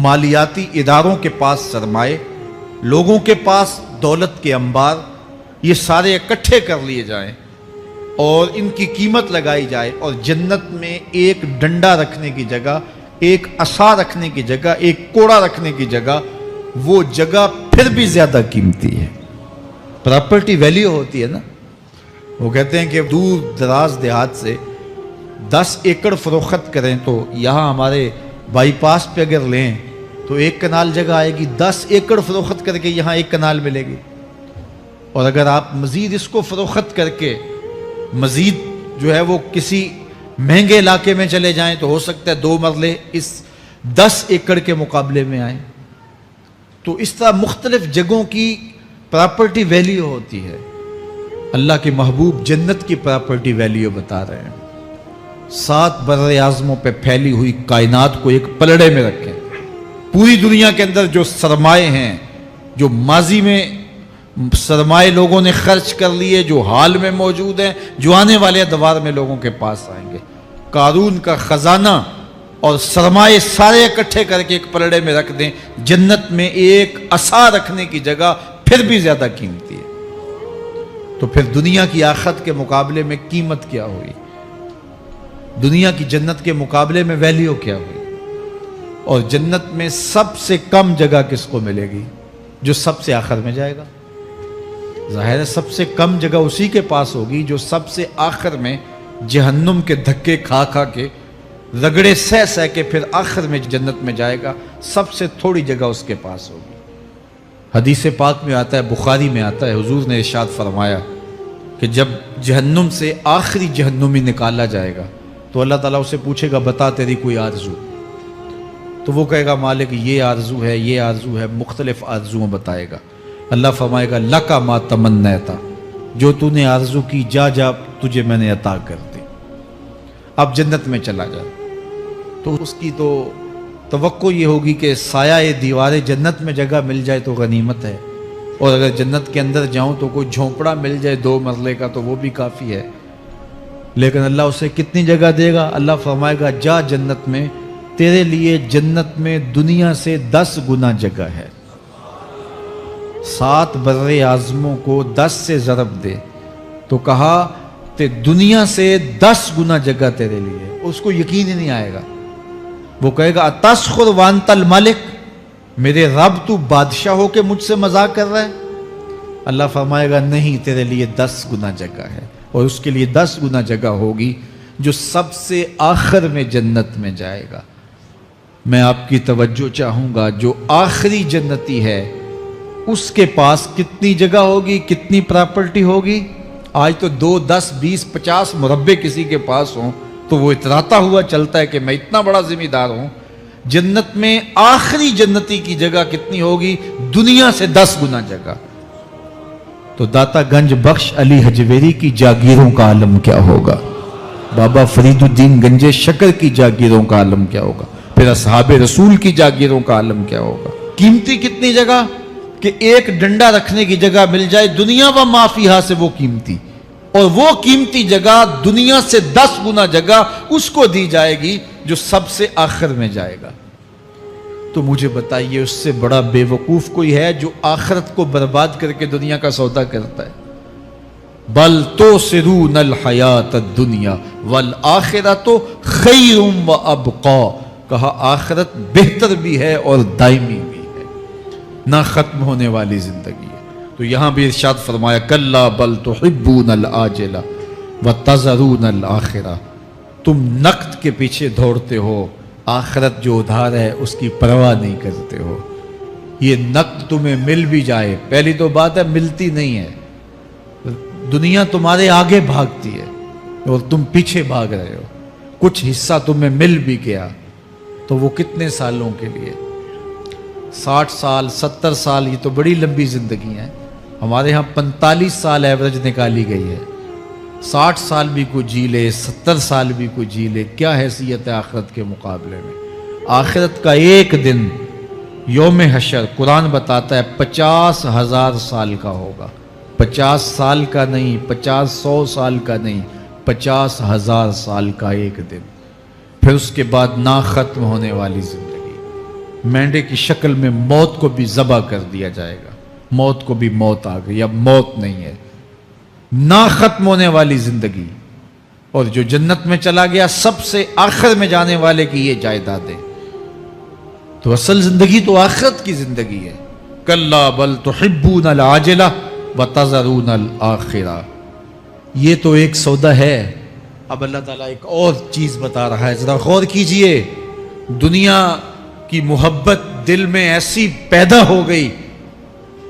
مالیاتی اداروں کے پاس سرمائے، لوگوں کے پاس دولت کے انبار، یہ سارے اکٹھے کر لیے جائیں اور ان کی قیمت لگائی جائے، اور جنت میں ایک ڈنڈا رکھنے کی جگہ، ایک عصا رکھنے کی جگہ، ایک کوڑا رکھنے کی جگہ، وہ جگہ پھر بھی زیادہ قیمتی ہے۔ پراپرٹی ویلیو ہوتی ہے نا، وہ کہتے ہیں کہ دور دراز دیہات سے 10 ایکڑ فروخت کریں تو یہاں ہمارے بائی پاس پہ اگر لیں تو 1 کنال جگہ آئے گی، 10 ایکڑ فروخت کر کے یہاں 1 کنال ملے گی۔ اور اگر آپ مزید اس کو فروخت کر کے مزید جو ہے وہ کسی مہنگے علاقے میں چلے جائیں تو ہو سکتا ہے 2 مرلے اس 10 ایکڑ کے مقابلے میں آئیں۔ تو اس طرح مختلف جگہوں کی پراپرٹی ویلیو ہوتی ہے۔ اللہ کے محبوب جنت کی پراپرٹی ویلیو بتا رہے ہیں۔ 7 براعظموں پہ پھیلی ہوئی کائنات کو ایک پلڑے میں رکھیں، پوری دنیا کے اندر جو سرمائے ہیں، جو ماضی میں سرمائے لوگوں نے خرچ کر لیے، جو حال میں موجود ہیں، جو آنے والے ادوار میں لوگوں کے پاس آئیں گے، قارون کا خزانہ اور سرمائے سارے اکٹھے کر کے ایک پلڑے میں رکھ دیں، جنت میں ایک عصا رکھنے کی جگہ پھر بھی زیادہ قیمتی ہے۔ تو پھر دنیا کی آخرت کے مقابلے میں قیمت کیا ہوئی؟ دنیا کی جنت کے مقابلے میں ویلیو کیا ہوئی؟ اور جنت میں سب سے کم جگہ کس کو ملے گی؟ جو سب سے آخر میں جائے گا۔ ظاہر ہے سب سے کم جگہ اسی کے پاس ہوگی جو سب سے آخر میں جہنم کے دھکے کھا کھا کے، رگڑے سہ سہ کے پھر آخر میں جنت میں جائے گا، سب سے تھوڑی جگہ اس کے پاس ہوگی۔ حدیث پاک میں آتا ہے، بخاری میں آتا ہے، حضور نے ارشاد فرمایا کہ جب جہنم سے آخری جہنمی نکالا جائے گا تو اللہ تعالیٰ اسے پوچھے گا بتا تیری کوئی آرزو، تو وہ کہے گا مالک یہ آرزو ہے، یہ آرزو ہے، مختلف آرزویں بتائے گا۔ اللہ فرمائے گا لکا ما تمنیتا، جو تو نے آرزو کی جا جا تجھے میں نے عطا کر دی، اب جنت میں چلا جا۔ تو اس کی تو توقع یہ ہوگی کہ سایہ دیوار جنت میں جگہ مل جائے تو غنیمت ہے، اور اگر جنت کے اندر جاؤں تو کوئی جھونپڑا مل جائے 2 مرلے کا تو وہ بھی کافی ہے، لیکن اللہ اسے کتنی جگہ دے گا؟ اللہ فرمائے گا جا جنت میں، تیرے لیے جنت میں دنیا سے 10 گنا جگہ ہے۔ 7 بر اعظموں کو 10 سے ضرب دے تو کہا کہ دنیا سے 10 گنا جگہ تیرے لیے۔ اس کو یقین ہی نہیں آئے گا، وہ کہے گا اتسخر وانت الملک، میرے رب تو بادشاہ ہو کے مجھ سے مذاق کر رہا ہے؟ اللہ فرمائے گا نہیں، تیرے لیے 10 گنا جگہ ہے، اور اس کے لیے 10 گنا جگہ ہوگی جو سب سے آخر میں جنت میں جائے گا۔ میں آپ کی توجہ چاہوں گا، جو آخری جنتی ہے اس کے پاس کتنی جگہ ہوگی، کتنی پراپرٹی ہوگی؟ آج تو 2 10 20 50 مربع کسی کے پاس ہوں تو وہ اتراتا ہوا چلتا ہے کہ میں اتنا بڑا ذمہ دار ہوں۔ جنت میں آخری جنتی کی جگہ کتنی ہوگی؟ دنیا سے 10 گنا جگہ۔ تو داتا گنج بخش علی حجویری کی جاگیروں کا عالم کیا ہوگا؟ بابا فرید الدین گنج شکر کی جاگیروں کا عالم کیا ہوگا؟ پھر اصحاب رسول کی جاگیروں کا عالم کیا ہوگا؟ قیمتی کتنی جگہ کہ ایک ڈنڈا رکھنے کی جگہ مل جائے، دنیا و ما فیہا سے وہ قیمتی، اور وہ قیمتی جگہ دنیا سے 10 گنا جگہ اس کو دی جائے گی جو سب سے آخر میں جائے گا۔ تو مجھے بتائیے اس سے بڑا بے وقوف کوئی ہے جو آخرت کو برباد کر کے دنیا کا سودا کرتا ہے؟ بل تؤثرون الحیات الدنیا والآخرۃ خیر وابقا، کہا آخرت بہتر بھی ہے اور دائمی بھی ہے، نہ ختم ہونے والی زندگی ہے۔ تو یہاں بھی ارشاد فرمایا کلا بل تحبون العاجلہ وتذرون الآخرہ، تم نقد کے پیچھے دوڑتے ہو، آخرت جو ادھار ہے اس کی پرواہ نہیں کرتے ہو۔ یہ نقد تمہیں مل بھی جائے، پہلی تو بات ہے ملتی نہیں ہے، دنیا تمہارے آگے بھاگتی ہے اور تم پیچھے بھاگ رہے ہو۔ کچھ حصہ تمہیں مل بھی گیا تو وہ کتنے سالوں کے لیے؟ 60 سال 70 سال، یہ تو بڑی لمبی زندگی ہے۔ ہمارے ہاں 45 سال ایوریج نکالی گئی ہے۔ 60 سال بھی کوئی جی لے، 70 سال بھی کوئی جی لے، کیا حیثیت ہے آخرت کے مقابلے میں؟ آخرت کا ایک دن یوم حشر قرآن بتاتا ہے 50,000 سال کا ہوگا۔ 50 سال کا نہیں، 50-100 سال کا نہیں، 50,000 سال کا ایک دن۔ پھر اس کے بعد نہ ختم ہونے والی زندگی، مینڈے کی شکل میں موت کو بھی ذبح کر دیا جائے گا۔ موت کو بھی موت آ گئی، اب موت نہیں ہے، نہ ختم ہونے والی زندگی۔ اور جو جنت میں چلا گیا سب سے آخر میں جانے والے کی یہ جائیدادیں۔ تو اصل زندگی تو آخرت کی زندگی ہے۔ کلا بل تحبون العاجلہ وتذرون الآخرہ، یہ تو ایک سودا ہے۔ اب اللہ تعالیٰ ایک اور چیز بتا رہا ہے، ذرا غور کیجئے۔ دنیا کی محبت دل میں ایسی پیدا ہو گئی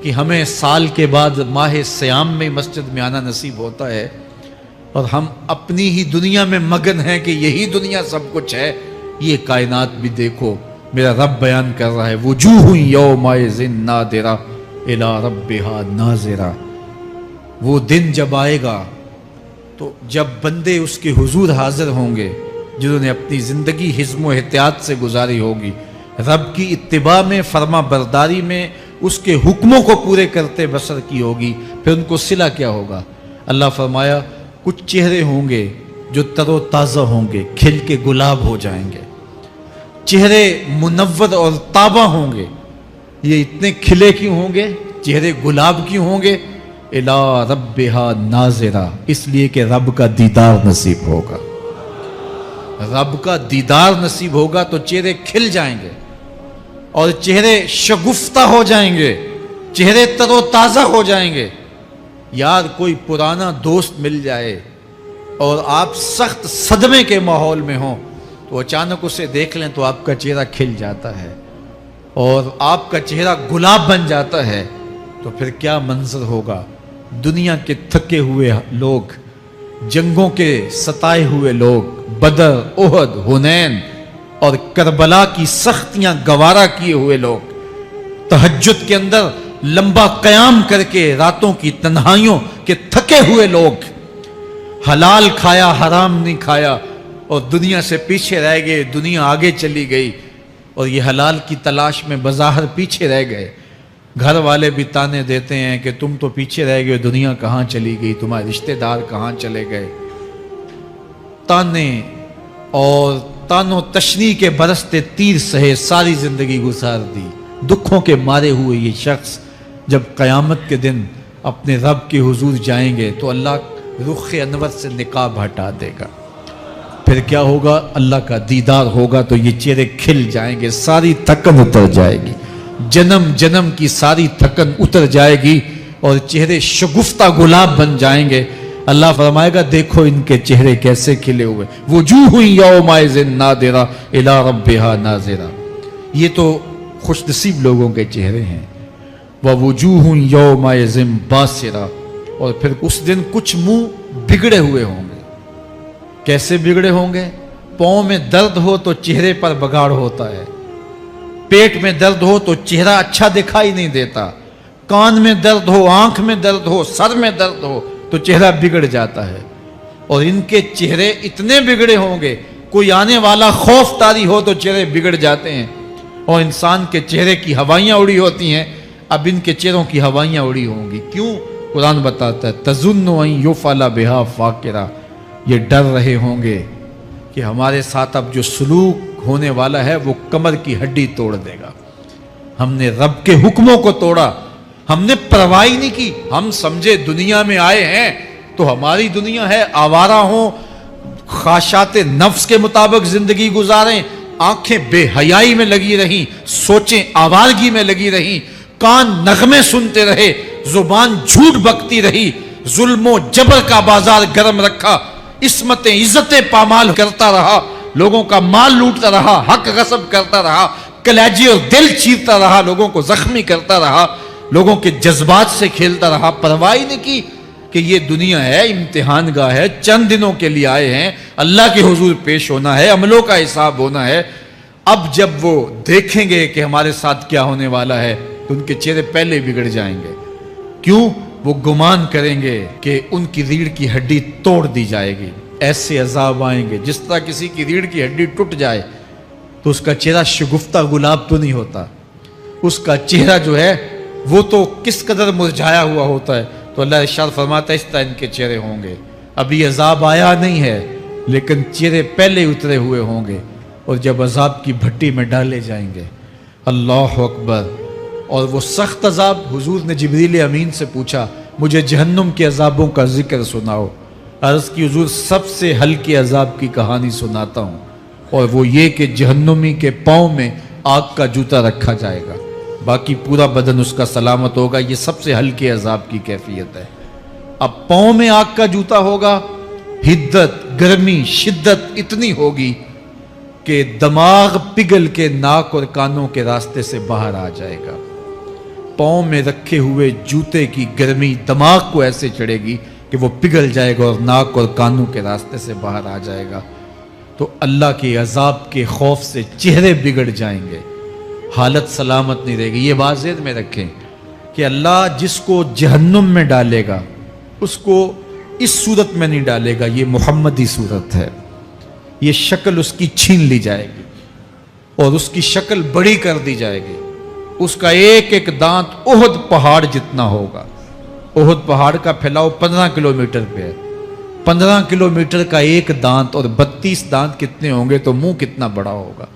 کہ ہمیں سال کے بعد ماہ سیام میں مسجد میں آنا نصیب ہوتا ہے، اور ہم اپنی ہی دنیا میں مگن ہیں کہ یہی دنیا سب کچھ ہے۔ یہ کائنات بھی دیکھو، میرا رب بیان کر رہا ہے وجوہ یومئذ ناظرہ الی ربہا ناظرہ۔ وہ دن جب آئے گا تو جب بندے اس کے حضور حاضر ہوں گے جنہوں نے اپنی زندگی حزم و احتیاط سے گزاری ہوگی، رب کی اتباع میں، فرما برداری میں، اس کے حکموں کو پورے کرتے بسر کی ہوگی، پھر ان کو صلہ کیا ہوگا؟ اللہ فرمایا کچھ چہرے ہوں گے جو تر و تازہ ہوں گے، کھل کے گلاب ہو جائیں گے، چہرے منور اور تابہ ہوں گے۔ یہ اتنے کھلے کیوں ہوں گے؟ چہرے گلاب کیوں ہوں گے؟ الی ربہا ناظرہ، اس لیے کہ رب کا دیدار نصیب ہوگا۔ رب کا دیدار نصیب ہوگا تو چہرے کھل جائیں گے اور چہرے شگفتہ ہو جائیں گے، چہرے تر و تازہ ہو جائیں گے۔ یار کوئی پرانا دوست مل جائے اور آپ سخت صدمے کے ماحول میں ہوں تو اچانک اسے دیکھ لیں تو آپ کا چہرہ کھل جاتا ہے اور آپ کا چہرہ گلاب بن جاتا ہے، تو پھر کیا منظر ہوگا؟ دنیا کے تھکے ہوئے لوگ، جنگوں کے ستائے ہوئے لوگ، بدر، احد، حنین اور کربلا کی سختیاں گوارا کیے ہوئے لوگ، تہجد کے اندر لمبا قیام کر کے راتوں کی تنہائیوں کے تھکے ہوئے لوگ، حلال کھایا حرام نہیں کھایا اور دنیا سے پیچھے رہ گئے، دنیا آگے چلی گئی اور یہ حلال کی تلاش میں بظاہر پیچھے رہ گئے، گھر والے بھی تانے دیتے ہیں کہ تم تو پیچھے رہ گئے، دنیا کہاں چلی گئی، تمہارے رشتہ دار کہاں چلے گئے۔ تانے اور تانوں تشنیع کے برستے تیر سہے ساری زندگی گزار دی۔ دکھوں کے مارے ہوئے یہ شخص جب قیامت کے دن اپنے رب کے حضور جائیں گے تو اللہ رخ انور سے نقاب ہٹا دے گا۔ پھر کیا ہوگا؟ اللہ کا دیدار ہوگا تو یہ چہرے کھل جائیں گے، ساری تھکن اتر جائے گی، جنم جنم کی ساری تھکن اتر جائے گی اور چہرے شگفتہ گلاب بن جائیں گے۔ اللہ فرمائے گا دیکھو ان کے چہرے کیسے کھلے ہوئے، وجوہ یومئذ ناظرہ الی ربہا ناظرہ۔ یہ تو خوش نصیب لوگوں کے چہرے ہیں۔ ووجوہ یومئذ باسرہ، اور پھر اس دن کچھ منہ بگڑے ہوئے ہوں گے۔ کیسے بگڑے ہوں گے؟ پاؤں میں درد ہو تو چہرے پر بگاڑ ہوتا ہے، پیٹ میں درد ہو تو چہرہ اچھا دکھائی نہیں دیتا، کان میں درد ہو، آنکھ میں درد ہو، سر میں درد ہو تو چہرہ بگڑ جاتا ہے۔ اور ان کے چہرے اتنے بگڑے ہوں گے، کوئی آنے والا خوف طاری ہو تو چہرے بگڑ جاتے ہیں۔ اور انسان کے چہرے کی ہوائیاں اڑی ہوتی ہیں، اب ان کے چہروں کی ہوائیاں اڑی ہوں گی۔ کیوں؟ قرآن بتاتا ہے تظن ان یفعل بہا فاقرہ، یہ ڈر رہے ہوں گے کہ ہمارے ساتھ اب جو سلوک ہونے والا ہے وہ کمر کی ہڈی توڑ دے گا۔ ہم نے رب کے حکموں کو توڑا، ہم نے پرواہ نہیں کی، ہم سمجھے دنیا میں آئے ہیں تو ہماری دنیا ہے، آوارہ ہوں، خواہشات نفس کے مطابق زندگی گزاریں، آنکھیں بے حیائی میں لگی رہیں، سوچیں آوارگی میں لگی رہیں، کان نغمے سنتے رہے، زبان جھوٹ بکتی رہی، ظلم و جبر کا بازار گرم رکھا، عصمتیں عزتیں پامال کرتا رہا، لوگوں کا مال لوٹتا رہا، حق غصب کرتا رہا، کلیجے اور دل چیرتا رہا، لوگوں کو زخمی کرتا رہا، لوگوں کے جذبات سے کھیلتا رہا، پرواہ نہیں کی کہ یہ دنیا ہے، امتحان گاہ ہے، چند دنوں کے لیے آئے ہیں، اللہ کے حضور پیش ہونا ہے، عملوں کا حساب ہونا ہے۔ اب جب وہ دیکھیں گے کہ ہمارے ساتھ کیا ہونے والا ہے تو ان کے چہرے پہلے بگڑ جائیں گے۔ کیوں؟ وہ گمان کریں گے کہ ان کی ریڑھ کی ہڈی توڑ دی جائے گی، ایسے عذاب آئیں گے جس طرح کسی کی ریڑھ کی ہڈی ٹوٹ جائے تو اس کا چہرہ شگفتہ گلاب تو نہیں ہوتا، اس کا چہرہ جو ہے وہ تو کس قدر مرجھایا ہوا ہوتا ہے۔ تو اللہ ارشاد فرماتا ہے اس طرح ان کے چہرے ہوں گے۔ ابھی عذاب آیا نہیں ہے لیکن چہرے پہلے اترے ہوئے ہوں گے، اور جب عذاب کی بھٹی میں ڈالے جائیں گے، اللہ اکبر، اور وہ سخت عذاب، حضور نے جبریل امین سے پوچھا مجھے جہنم کے عذابوں کا ذکر سناؤ۔ عرض کی حضور سب سے ہلکے عذاب کی کہانی سناتا ہوں، اور وہ یہ کہ جہنمی کے پاؤں میں آگ کا جوتا رکھا جائے گا، باقی پورا بدن اس کا سلامت ہوگا۔ یہ سب سے ہلکے عذاب کی کیفیت ہے۔ اب پاؤں میں آگ کا جوتا ہوگا، حدت، گرمی، شدت اتنی ہوگی کہ دماغ پگھل کے ناک اور کانوں کے راستے سے باہر آ جائے گا۔ پاؤں میں رکھے ہوئے جوتے کی گرمی دماغ کو ایسے چڑھے گی کہ وہ پگھل جائے گا اور ناک اور کانوں کے راستے سے باہر آ جائے گا۔ تو اللہ کے عذاب کے خوف سے چہرے بگڑ جائیں گے، حالت سلامت نہیں رہے گی۔ یہ بات ذہن میں رکھیں کہ اللہ جس کو جہنم میں ڈالے گا اس کو اس صورت میں نہیں ڈالے گا، یہ محمدی صورت ہے، یہ شکل اس کی چھین لی جائے گی اور اس کی شکل بڑی کر دی جائے گی۔ اس کا ایک ایک دانت احد پہاڑ جتنا ہوگا۔ احد پہاڑ کا پھیلاؤ 15 کلومیٹر پہ ہے، 15 کلومیٹر کا ایک دانت، اور 32 دانت کتنے ہوں گے تو منہ کتنا بڑا ہوگا۔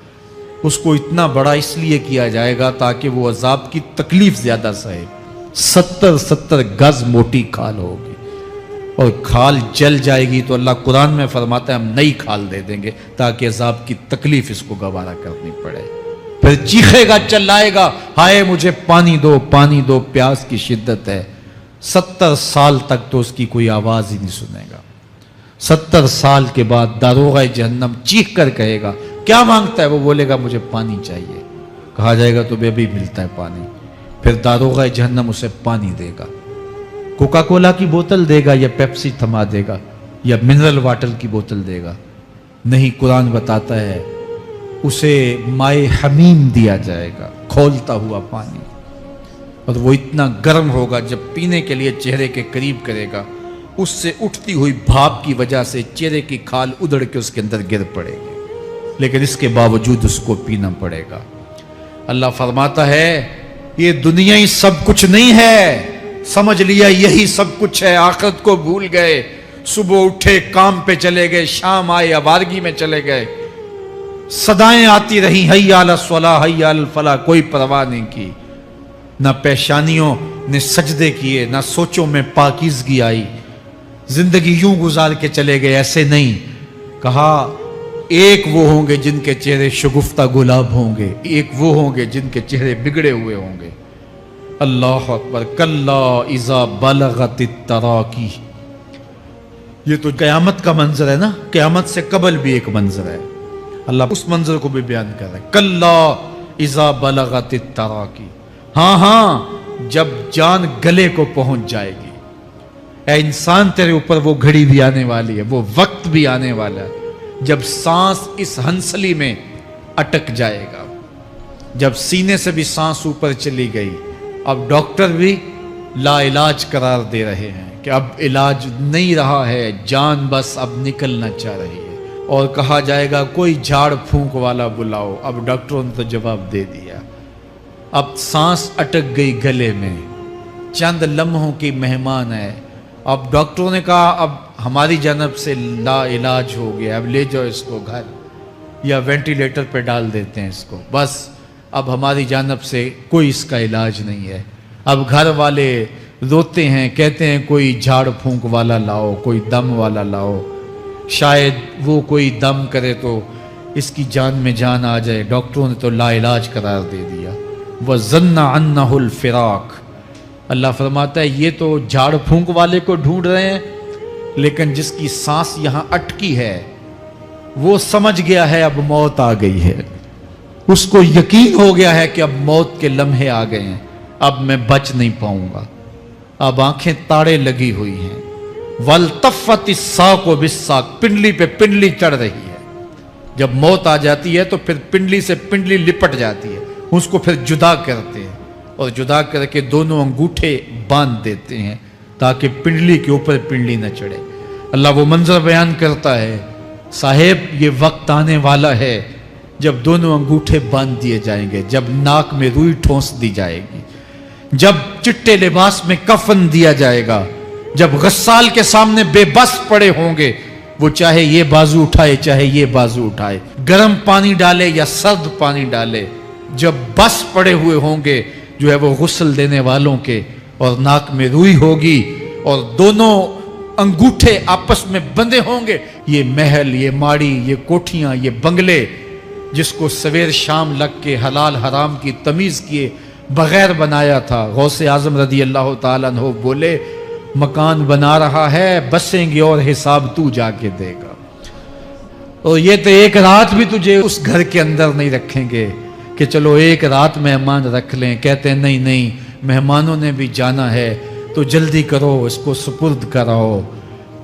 اس کو اتنا بڑا اس لیے کیا جائے گا تاکہ وہ عذاب کی تکلیف زیادہ سہے۔ 70 گز موٹی کھال ہوگی اور کھال جل جائے گی تو اللہ قرآن میں فرماتا ہے ہم نئی کھال دے دیں گے تاکہ عذاب کی تکلیف اس کو گوارا کرنی پڑے۔ پھر چیخے گا، چلائے گا، ہائے مجھے پانی دو، پانی دو، پیاس کی شدت ہے۔ 70 سال تک تو اس کی کوئی آواز ہی نہیں سنے گا۔ 70 سال کے بعد داروغہ جہنم چیخ کر کہے گا کیا مانگتا ہے؟ وہ بولے گا مجھے پانی چاہیے۔ کہا جائے گا تو بے بھی ملتا ہے پانی۔ پھر داروغہ جہنم اسے پانی دے گا، کوکا کولا کی بوتل دے گا یا پیپسی تھما دے گا یا منرل واٹر کی بوتل دے گا؟ نہیں، قرآن بتاتا ہے اسے مائے حمیم دیا جائے گا، کھولتا ہوا پانی، اور وہ اتنا گرم ہوگا جب پینے کے لیے چہرے کے قریب کرے گا اس سے اٹھتی ہوئی بھاپ کی وجہ سے چہرے کی کھال ادڑ کے اس کے اندر گر پڑے گی، لیکن اس کے باوجود اس کو پینا پڑے گا۔ اللہ فرماتا ہے یہ دنیا ہی سب کچھ نہیں ہے، سمجھ لیا یہی سب کچھ ہے، آخرت کو بھول گئے، صبح اٹھے کام پہ چلے گئے، شام آئے آوارگی میں چلے گئے، صدائیں آتی رہی حی علی الصلاح حی علی الفلاح، کوئی پرواہ نہیں کی، نہ پیشانیوں نے سجدے کیے، نہ سوچوں میں پاکیزگی آئی، زندگی یوں گزار کے چلے گئے۔ ایسے نہیں، کہا ایک وہ ہوں گے جن کے چہرے شگفتہ گلاب ہوں گے، ایک وہ ہوں گے جن کے چہرے بگڑے ہوئے ہوں گے۔ اللہ اکبر، کلا اذا بلغت التراقی، یہ تو قیامت کا منظر ہے نا، قیامت سے قبل بھی ایک منظر ہے، اللہ اس منظر کو بھی بیان کر رہا ہے، کلا اذا بلغت التراقی، ہاں ہاں جب جان گلے کو پہنچ جائے گی، اے انسان تیرے اوپر وہ گھڑی بھی آنے والی ہے، وہ وقت بھی آنے والا ہے جب سانس اس ہنسلی میں اٹک جائے گا، جب سینے سے بھی سانس اوپر چلی گئی، اب ڈاکٹر بھی لا علاج قرار دے رہے ہیں کہ اب علاج نہیں رہا ہے، جان بس اب نکلنا چاہ رہی ہے، اور کہا جائے گا کوئی جھاڑ پھونک والا بلاؤ، اب ڈاکٹروں نے تو جواب دے دیا، اب سانس اٹک گئی گلے میں، چند لمحوں کی مہمان ہے، اب ڈاکٹروں نے کہا اب ہماری جانب سے لا علاج ہو گیا، اب لے جاؤ اس کو گھر یا وینٹیلیٹر پہ ڈال دیتے ہیں اس کو، بس اب ہماری جانب سے کوئی اس کا علاج نہیں ہے۔ اب گھر والے روتے ہیں، کہتے ہیں کوئی جھاڑ پھونک والا لاؤ، کوئی دم والا لاؤ، شاید وہ کوئی دم کرے تو اس کی جان میں جان آ جائے، ڈاکٹروں نے تو لا علاج قرار دے دیا۔ وَظَنَّ عَنَّهُ الْفِرَاقُ، اللہ فرماتا ہے یہ تو جھاڑ پھونک والے کو ڈھونڈ رہے ہیں، لیکن جس کی سانس یہاں اٹکی ہے وہ سمجھ گیا ہے اب موت آ گئی ہے، اس کو یقین ہو گیا ہے کہ اب موت کے لمحے آ گئے ہیں، اب میں بچ نہیں پاؤں گا، اب آنکھیں تاڑے لگی ہوئی ہیں، وَالْتَفَّتِ السَّاقُ بِالسَّاقِ، پنڈلی پہ پنڈلی چڑھ رہی ہے، جب موت آ جاتی ہے تو پھر پنڈلی سے پنڈلی لپٹ جاتی ہے، اس کو پھر جدا کرتے ہیں اور جدا کر کے دونوں انگوٹھے باندھ دیتے ہیں تاکہ پنڈلی کے اوپر پنڈلی نہ چڑھے۔ اللہ وہ منظر بیان کرتا ہے، صاحب یہ وقت آنے والا ہے جب دونوں انگوٹھے باندھ دیے جائیں گے، جب ناک میں روئی ٹھونس دی جائے گی، جب چٹے لباس میں کفن دیا جائے گا، جب غسال کے سامنے بے بس پڑے ہوں گے، وہ چاہے یہ بازو اٹھائے چاہے یہ بازو اٹھائے، گرم پانی ڈالے یا سرد پانی ڈالے، جب بس پڑے ہوئے ہوں گے جو ہے وہ غسل دینے والوں کے، اور ناک میں روئی ہوگی اور دونوں انگوٹھے آپس میں بندھے ہوں گے، یہ محل، یہ ماڑی، یہ کوٹھیاں، یہ بنگلے جس کو سویر شام لگ کے حلال حرام کی تمیز کیے بغیر بنایا تھا، غوث اعظم رضی اللہ تعالیٰ عنہ بولے مکان بنا رہا ہے، بسیں گے اور حساب تو جا کے دے گا، اور یہ تو ایک رات بھی تجھے اس گھر کے اندر نہیں رکھیں گے کہ چلو ایک رات مہمان رکھ لیں، کہتے ہیں نہیں نہیں مہمانوں نے بھی جانا ہے تو جلدی کرو اس کو سپرد کراؤ،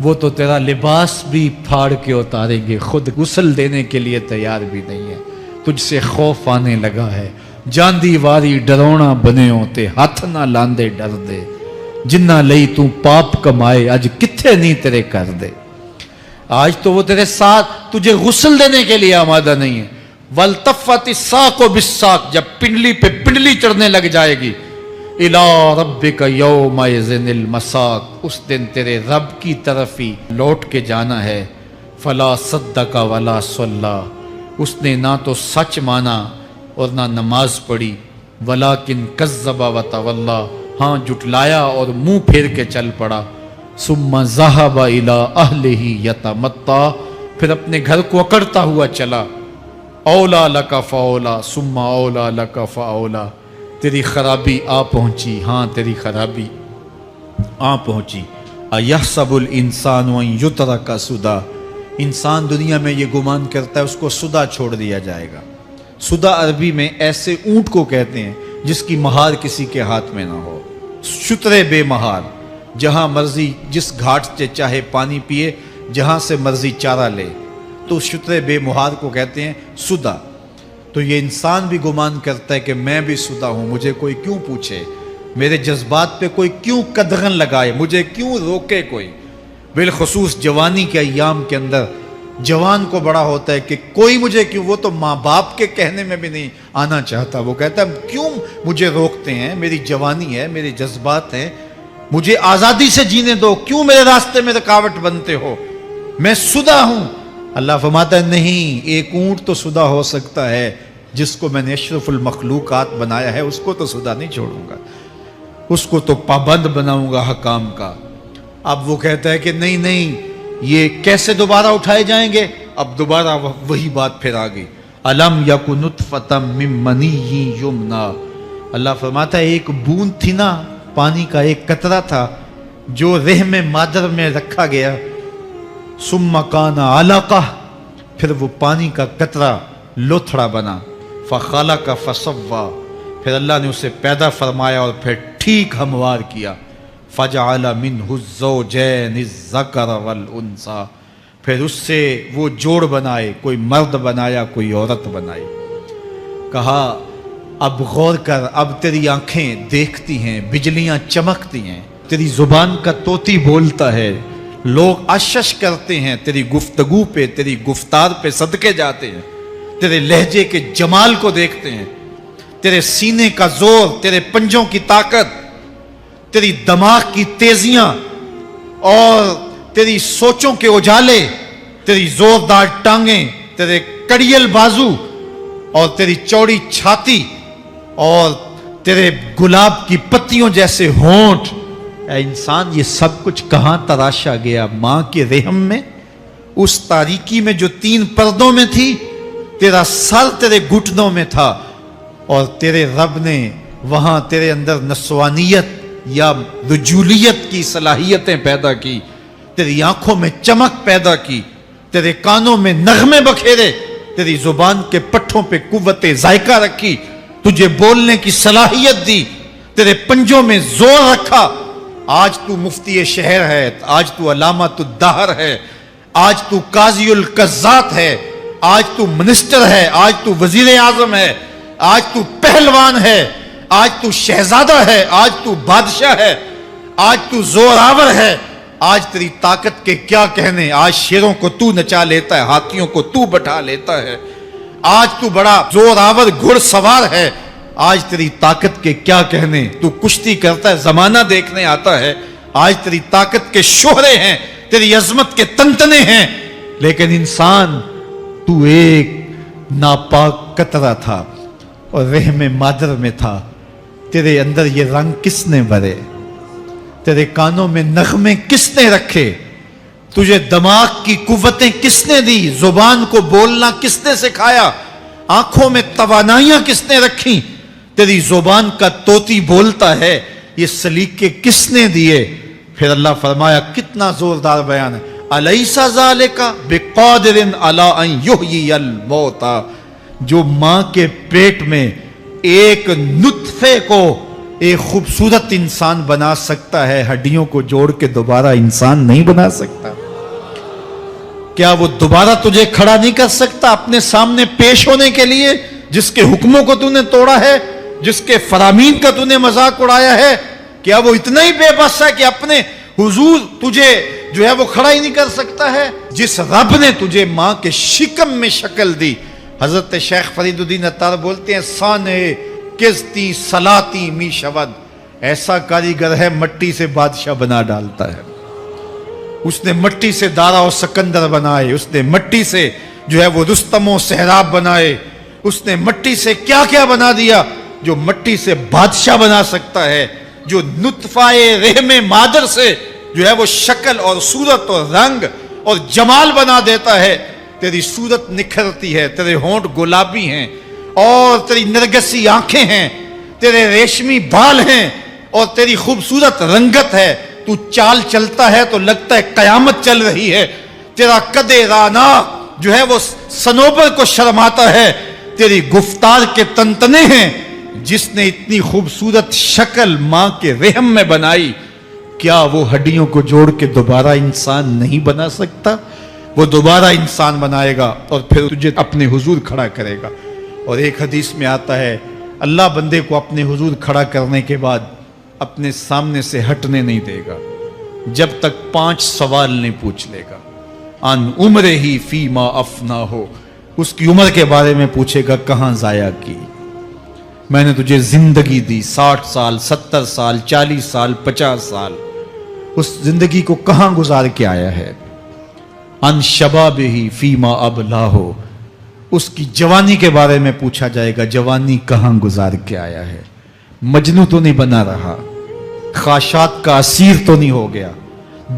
وہ تو تیرا لباس بھی پھاڑ کے اتاریں گے، خود غسل دینے کے لیے تیار بھی نہیں ہے، تجھ سے خوف آنے لگا ہے، جاندی واری ڈرونا بنے ہوتے، ہاتھ نہ لاندے ڈر دے، جنہ لئی تو پاپ کمائے اج کتھے نہیں تیرے کر دے، آج تو وہ تیرے ساتھ تجھے غسل دینے کے لیے آمادہ نہیں ہے۔ وَالْتَفَّتِ السَّاقُ بِالسَّاقِ، جب پنڈلی پہ پنڈلی چڑھنے لگ جائے گی، إِلَىٰ رَبِّكَ يَوْمَئِذٍ الْمَسَاقُ، اس دن تیرے رب کی طرف ہی لوٹ کے جانا ہے۔ فَلَا صَدَّقَ وَلَا صَلَّىٰ، اس نے نہ تو سچ مانا اور نہ نماز پڑھی، وَلَٰكِنْ كَذَّبَ وَتَوَلَّىٰ، ہاں جھٹلایا اور منہ پھیر کے چل پڑا۔ ثُمَّ ذَهَبَ إِلَىٰ أَهْلِهِ يَتَمَطَّىٰ، پھر اپنے گھر کو اکڑتا ہوا چلا۔ اولا لک فاولا ثم اولا لک فاولا، تیری خرابی آ پہنچی، ہاں تیری خرابی آ پہنچی۔ ایحسب الانسان ان یترک سدی، انسان دنیا میں یہ گمان کرتا ہے اس کو سدا چھوڑ دیا جائے گا۔ سدا عربی میں ایسے اونٹ کو کہتے ہیں جس کی مہار کسی کے ہاتھ میں نہ ہو، شترے بے مہار، جہاں مرضی جس گھاٹ سے چاہے پانی پیے، جہاں سے مرضی چارہ لے، تو شترے بے مہار کو کہتے ہیں سدا۔ تو یہ انسان بھی گمان کرتا ہے کہ میں بھی سدا ہوں، مجھے کوئی کیوں پوچھے، میرے جذبات پہ کوئی کیوں قدغن لگائے، مجھے کیوں روکے کوئی۔ بالخصوص جوانی کے ایام کے اندر جوان کو بڑا ہوتا ہے کہ کوئی مجھے کیوں، وہ تو ماں باپ کے کہنے میں بھی نہیں آنا چاہتا، وہ کہتا ہے کیوں مجھے روکتے ہیں، میری جوانی ہے، میرے جذبات ہیں، مجھے آزادی سے جینے دو، کیوں میرے راستے میں رکاوٹ بنتے ہو، میں سدا ہوں۔ اللہ فرماتا ہے نہیں، ایک اونٹ تو سدا ہو سکتا ہے، جس کو میں نے اشرف المخلوقات بنایا ہے اس کو تو سدا نہیں چھوڑوں گا، اس کو تو پابند بناؤں گا حکام کا۔ اب وہ کہتا ہے کہ نہیں نہیں، یہ کیسے دوبارہ اٹھائے جائیں گے؟ اب دوبارہ وہی بات پھر آ گئی، الم یکن نطفۃ من منی یمنا۔ اللہ فرماتا ہے ایک بوند تھی نا، پانی کا ایک قطرہ تھا جو رحم مادر میں رکھا گیا، ثم کان علقہ، پھر وہ پانی کا قطرہ لوتھڑا بنا، فخلق فسوی، پھر اللہ نے اسے پیدا فرمایا اور پھر ٹھیک ہموار کیا، فجعل منہ الزوجین الذکر والانثی، پھر اس سے وہ جوڑ بنائے، کوئی مرد بنایا کوئی عورت بنائی۔ کہا اب غور کر، اب تیری آنکھیں دیکھتی ہیں، بجلیاں چمکتی ہیں، تیری زبان کا طوطی بولتا ہے، لوگ اشش کرتے ہیں تیری گفتگو پہ، تیری گفتار پہ صدقے جاتے ہیں، تیرے لہجے کے جمال کو دیکھتے ہیں، تیرے سینے کا زور، تیرے پنجوں کی طاقت، تیری دماغ کی تیزیاں اور تیری سوچوں کے اجالے، تیری زوردار ٹانگیں، تیرے کڑیل بازو اور تیری چوڑی چھاتی اور تیرے گلاب کی پتیوں جیسے ہونٹ، اے انسان یہ سب کچھ کہاں تراشا گیا؟ ماں کے رحم میں، اس تاریکی میں جو 3 پردوں میں تھی، تیرا سر تیرے گھٹنوں میں تھا، اور تیرے رب نے وہاں تیرے اندر نسوانیت یا رجولیت کی صلاحیتیں پیدا کی، تیری آنکھوں میں چمک پیدا کی، تیرے کانوں میں نغمے بکھیرے، تیری زبان کے پٹھوں پہ قوت ذائقہ رکھی، تجھے بولنے کی صلاحیت دی، تیرے پنجوں میں زور رکھا۔ آج تو مفتی شہر ہے، آج تو علامۃ الدہر ہے، آج تو قاضی القضات ہے، آج تو منسٹر ہے، آج تو وزیر اعظم ہے، آج تو پہلوان ہے، آج تو شہزادہ ہے، آج تو بادشاہ ہے، آج تو زوراور ہے، آج تیری طاقت کے کیا کہنے، آج شیروں کو تو نچا لیتا ہے، ہاتھیوں کو تو بٹھا لیتا ہے، آج تو بڑا زوراور گھڑ سوار ہے، آج تیری طاقت کے کیا کہنے، تو کشتی کرتا ہے، زمانہ دیکھنے آتا ہے، آج تیری طاقت کے شوہرے ہیں، تیری عظمت کے تنتنے ہیں، لیکن انسان تو ایک ناپاک قطرہ تھا اور رحم مادر میں تھا، تیرے اندر یہ رنگ کس نے بھرے، تیرے کانوں میں نغمے کس نے رکھے، تجھے دماغ کی قوتیں کس نے دی، زبان کو بولنا کس نے سکھایا، آنکھوں میں توانائیاں کس نے رکھی، تیری زبان کا طوطی بولتا ہے، یہ سلیقے کس نے دیے؟ پھر اللہ فرمایا، کتنا زوردار بیان ہے، الیس ذالک بقادر علی ان یحیی الموتى، جو ماں کے پیٹ میں ایک نطفے کو ایک خوبصورت انسان بنا سکتا ہے، ہڈیوں کو جوڑ کے دوبارہ انسان نہیں بنا سکتا؟ کیا وہ دوبارہ تجھے کھڑا نہیں کر سکتا اپنے سامنے پیش ہونے کے لیے، جس کے حکموں کو تو نے توڑا ہے، جس کے فرامین کا تو نے مذاق اڑایا ہے؟ کیا وہ اتنا ہی بے بس ہے کہ اپنے حضور تجھے جو ہے وہ کھڑا ہی نہیں کر سکتا ہے؟ جس رب نے تجھے ماں کے شکم میں شکل دی، حضرت شیخ فرید الدین عطار بولتے ہیں، سانے کستی سلاتی می شود، ایسا کاریگر ہے مٹی سے بادشاہ بنا ڈالتا ہے۔ اس نے مٹی سے دارا و سکندر بنائے، اس نے مٹی سے جو ہے وہ رستم و سہراب بنائے، اس نے مٹی سے کیا کیا بنا دیا، جو مٹی سے بادشاہ بنا سکتا ہے، جو نطفہ رحم مادر سے جو ہے وہ شکل اور صورت اور رنگ اور جمال بنا دیتا ہے۔ تیری صورت نکھرتی ہے، تیرے ہونٹ گلابی ہیں اور تیری نرگسی آنکھیں ہیں، تیرے ریشمی بال ہیں اور تیری خوبصورت رنگت ہے، تو چال چلتا ہے تو لگتا ہے قیامت چل رہی ہے، تیرا قد رانا جو ہے وہ صنوبر کو شرماتا ہے، تیری گفتار کے تنتنے ہیں۔ جس نے اتنی خوبصورت شکل ماں کے رحم میں بنائی، کیا وہ ہڈیوں کو جوڑ کے دوبارہ انسان نہیں بنا سکتا؟ وہ دوبارہ انسان بنائے گا اور پھر تجھے اپنے حضور کھڑا کرے گا۔ اور ایک حدیث میں آتا ہے، اللہ بندے کو اپنے حضور کھڑا کرنے کے بعد اپنے سامنے سے ہٹنے نہیں دے گا جب تک 5 سوال نہیں پوچھ لے گا۔ ان عمر ہی فیما افنا ہو، اس کی عمر کے بارے میں پوچھے گا کہاں ضائع کی۔ میں نے تجھے زندگی دی 60 سال 70 سال 40 سال 50 سال، اس زندگی کو کہاں گزار کے آیا ہے؟ ان شباب ہی فیما ابلا ہو، اس کی جوانی کے بارے میں پوچھا جائے گا جوانی کہاں گزار کے آیا ہے؟ مجنوں تو نہیں بنا رہا، خواہشات کا اسیر تو نہیں ہو گیا،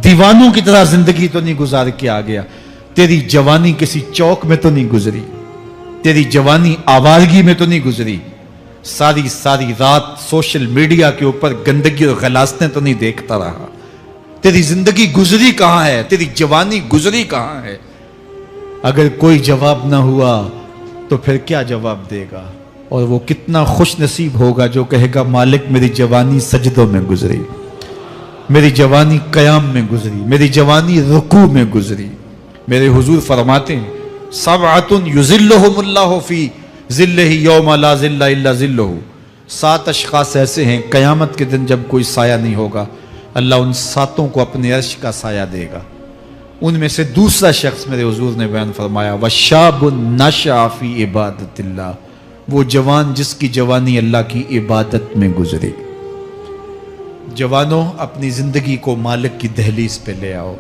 دیوانوں کی طرح زندگی تو نہیں گزار کے آ گیا؟ تیری جوانی کسی چوک میں تو نہیں گزری، تیری جوانی آوارگی میں تو نہیں گزری، ساری رات سوشل میڈیا کے اوپر گندگی اور غلاستیں تو نہیں دیکھتا رہا؟ تیری زندگی گزری کہاں ہے؟ تیری جوانی گزری کہاں ہے؟ اگر کوئی جواب نہ ہوا تو پھر کیا جواب دے گا؟ اور وہ کتنا خوش نصیب ہوگا جو کہے گا مالک میری جوانی سجدوں میں گزری، میری جوانی قیام میں گزری، میری جوانی رکوع میں گزری۔ میرے حضور فرماتے ہیں سبعۃ یظلھم اللہ فی ظلہ یوم لا ظل الا ظلہ، 7 اشخاص ایسے ہیں قیامت کے دن جب کوئی سایہ نہیں ہوگا، اللہ ان 7 کو اپنے عرش کا سایہ دے گا۔ ان میں سے دوسرا شخص میرے حضور نے بیان فرمایا وشاب نشأ فی عبادت اللہ، وہ جوان جس کی جوانی اللہ کی عبادت میں گزری۔ جوانوں اپنی زندگی کو مالک کی دہلیز پہ لے آؤ،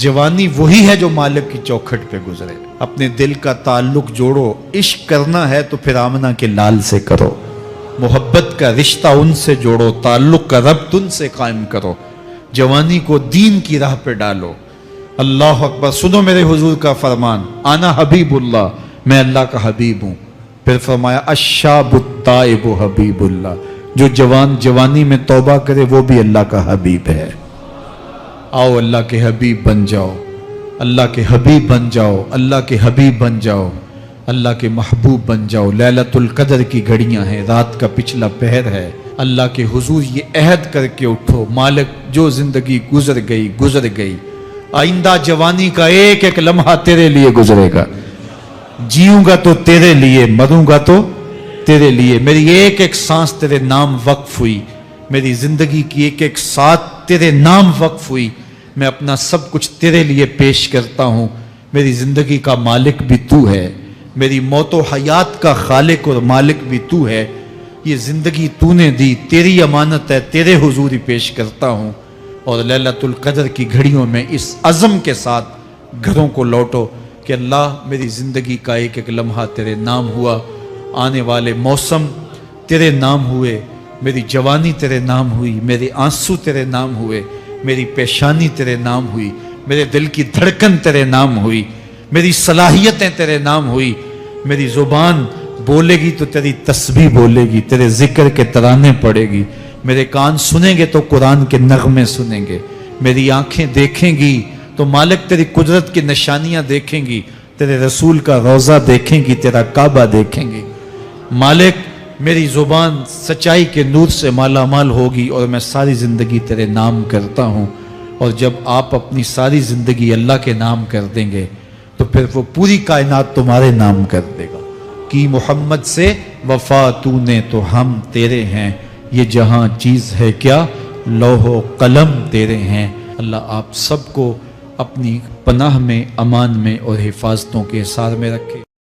جوانی وہی ہے جو مالک کی چوکھٹ پہ گزرے۔ اپنے دل کا تعلق جوڑو، عشق کرنا ہے تو پھر آمنہ کے لال سے کرو، محبت کا رشتہ ان سے جوڑو، تعلق کا ربط ان سے قائم کرو، جوانی کو دین کی راہ پہ ڈالو۔ اللہ اکبر، سنو میرے حضور کا فرمان، انا حبیب اللہ، میں اللہ کا حبیب ہوں۔ پھر فرمایا الشاب التائب حبیب اللہ، جو جوان جوانی میں توبہ کرے وہ بھی اللہ کا حبیب ہے۔ آؤ اللہ کے حبیب بن جاؤ، اللہ کے حبیب بن جاؤ، اللہ کے حبیب بن جاؤ، اللہ کے محبوب بن جاؤ۔ لیلۃ القدر کی گھڑیاں ہیں، رات کا پچھلا پہر ہے، اللہ کے حضور یہ عہد کر کے اٹھو مالک جو زندگی گزر گئی، آئندہ جوانی کا ایک ایک لمحہ تیرے لیے گزرے گا، جیوں گا تو تیرے لیے، مروں گا تو تیرے لیے، میری ایک ایک سانس تیرے نام وقف ہوئی، میری زندگی کی ایک ایک ساتھ تیرے نام وقف ہوئی، میں اپنا سب کچھ تیرے لیے پیش کرتا ہوں۔ میری زندگی کا مالک بھی تو ہے، میری موت و حیات کا خالق اور مالک بھی تو ہے، یہ زندگی تو نے دی، تیری امانت ہے، تیرے حضور ہی پیش کرتا ہوں۔ اور لیلۃ القدر کی گھڑیوں میں اس عزم کے ساتھ گھروں کو لوٹو کہ اللہ میری زندگی کا ایک ایک لمحہ تیرے نام ہوا، آنے والے موسم تیرے نام ہوئے، میری جوانی تیرے نام ہوئی، میرے آنسو تیرے نام ہوئے، میری پیشانی تیرے نام ہوئی، میرے دل کی دھڑکن تیرے نام ہوئی، میری صلاحیتیں تیرے نام ہوئی، میری زبان بولے گی تو تیری تسبیح بولے گی، تیرے ذکر کے ترانے پڑے گی، میرے کان سنیں گے تو قرآن کے نغمے سنیں گے، میری آنکھیں دیکھیں گی تو مالک تیری قدرت کی نشانیاں دیکھیں گی، تیرے رسول کا روضہ دیکھیں گی، تیرا کعبہ دیکھیں گی۔ مالک میری زبان سچائی کے نور سے مالا مال ہوگی اور میں ساری زندگی تیرے نام کرتا ہوں، اور جب آپ اپنی ساری زندگی اللہ کے نام کر دیں گے تو پھر وہ پوری کائنات تمہارے نام کر دے گا۔ کی محمد سے وفا تو نے تو ہم تیرے ہیں، یہ جہاں چیز ہے کیا لوح و قلم تیرے ہیں۔ اللہ آپ سب کو اپنی پناہ میں، امان میں اور حفاظتوں کے حصار میں رکھے۔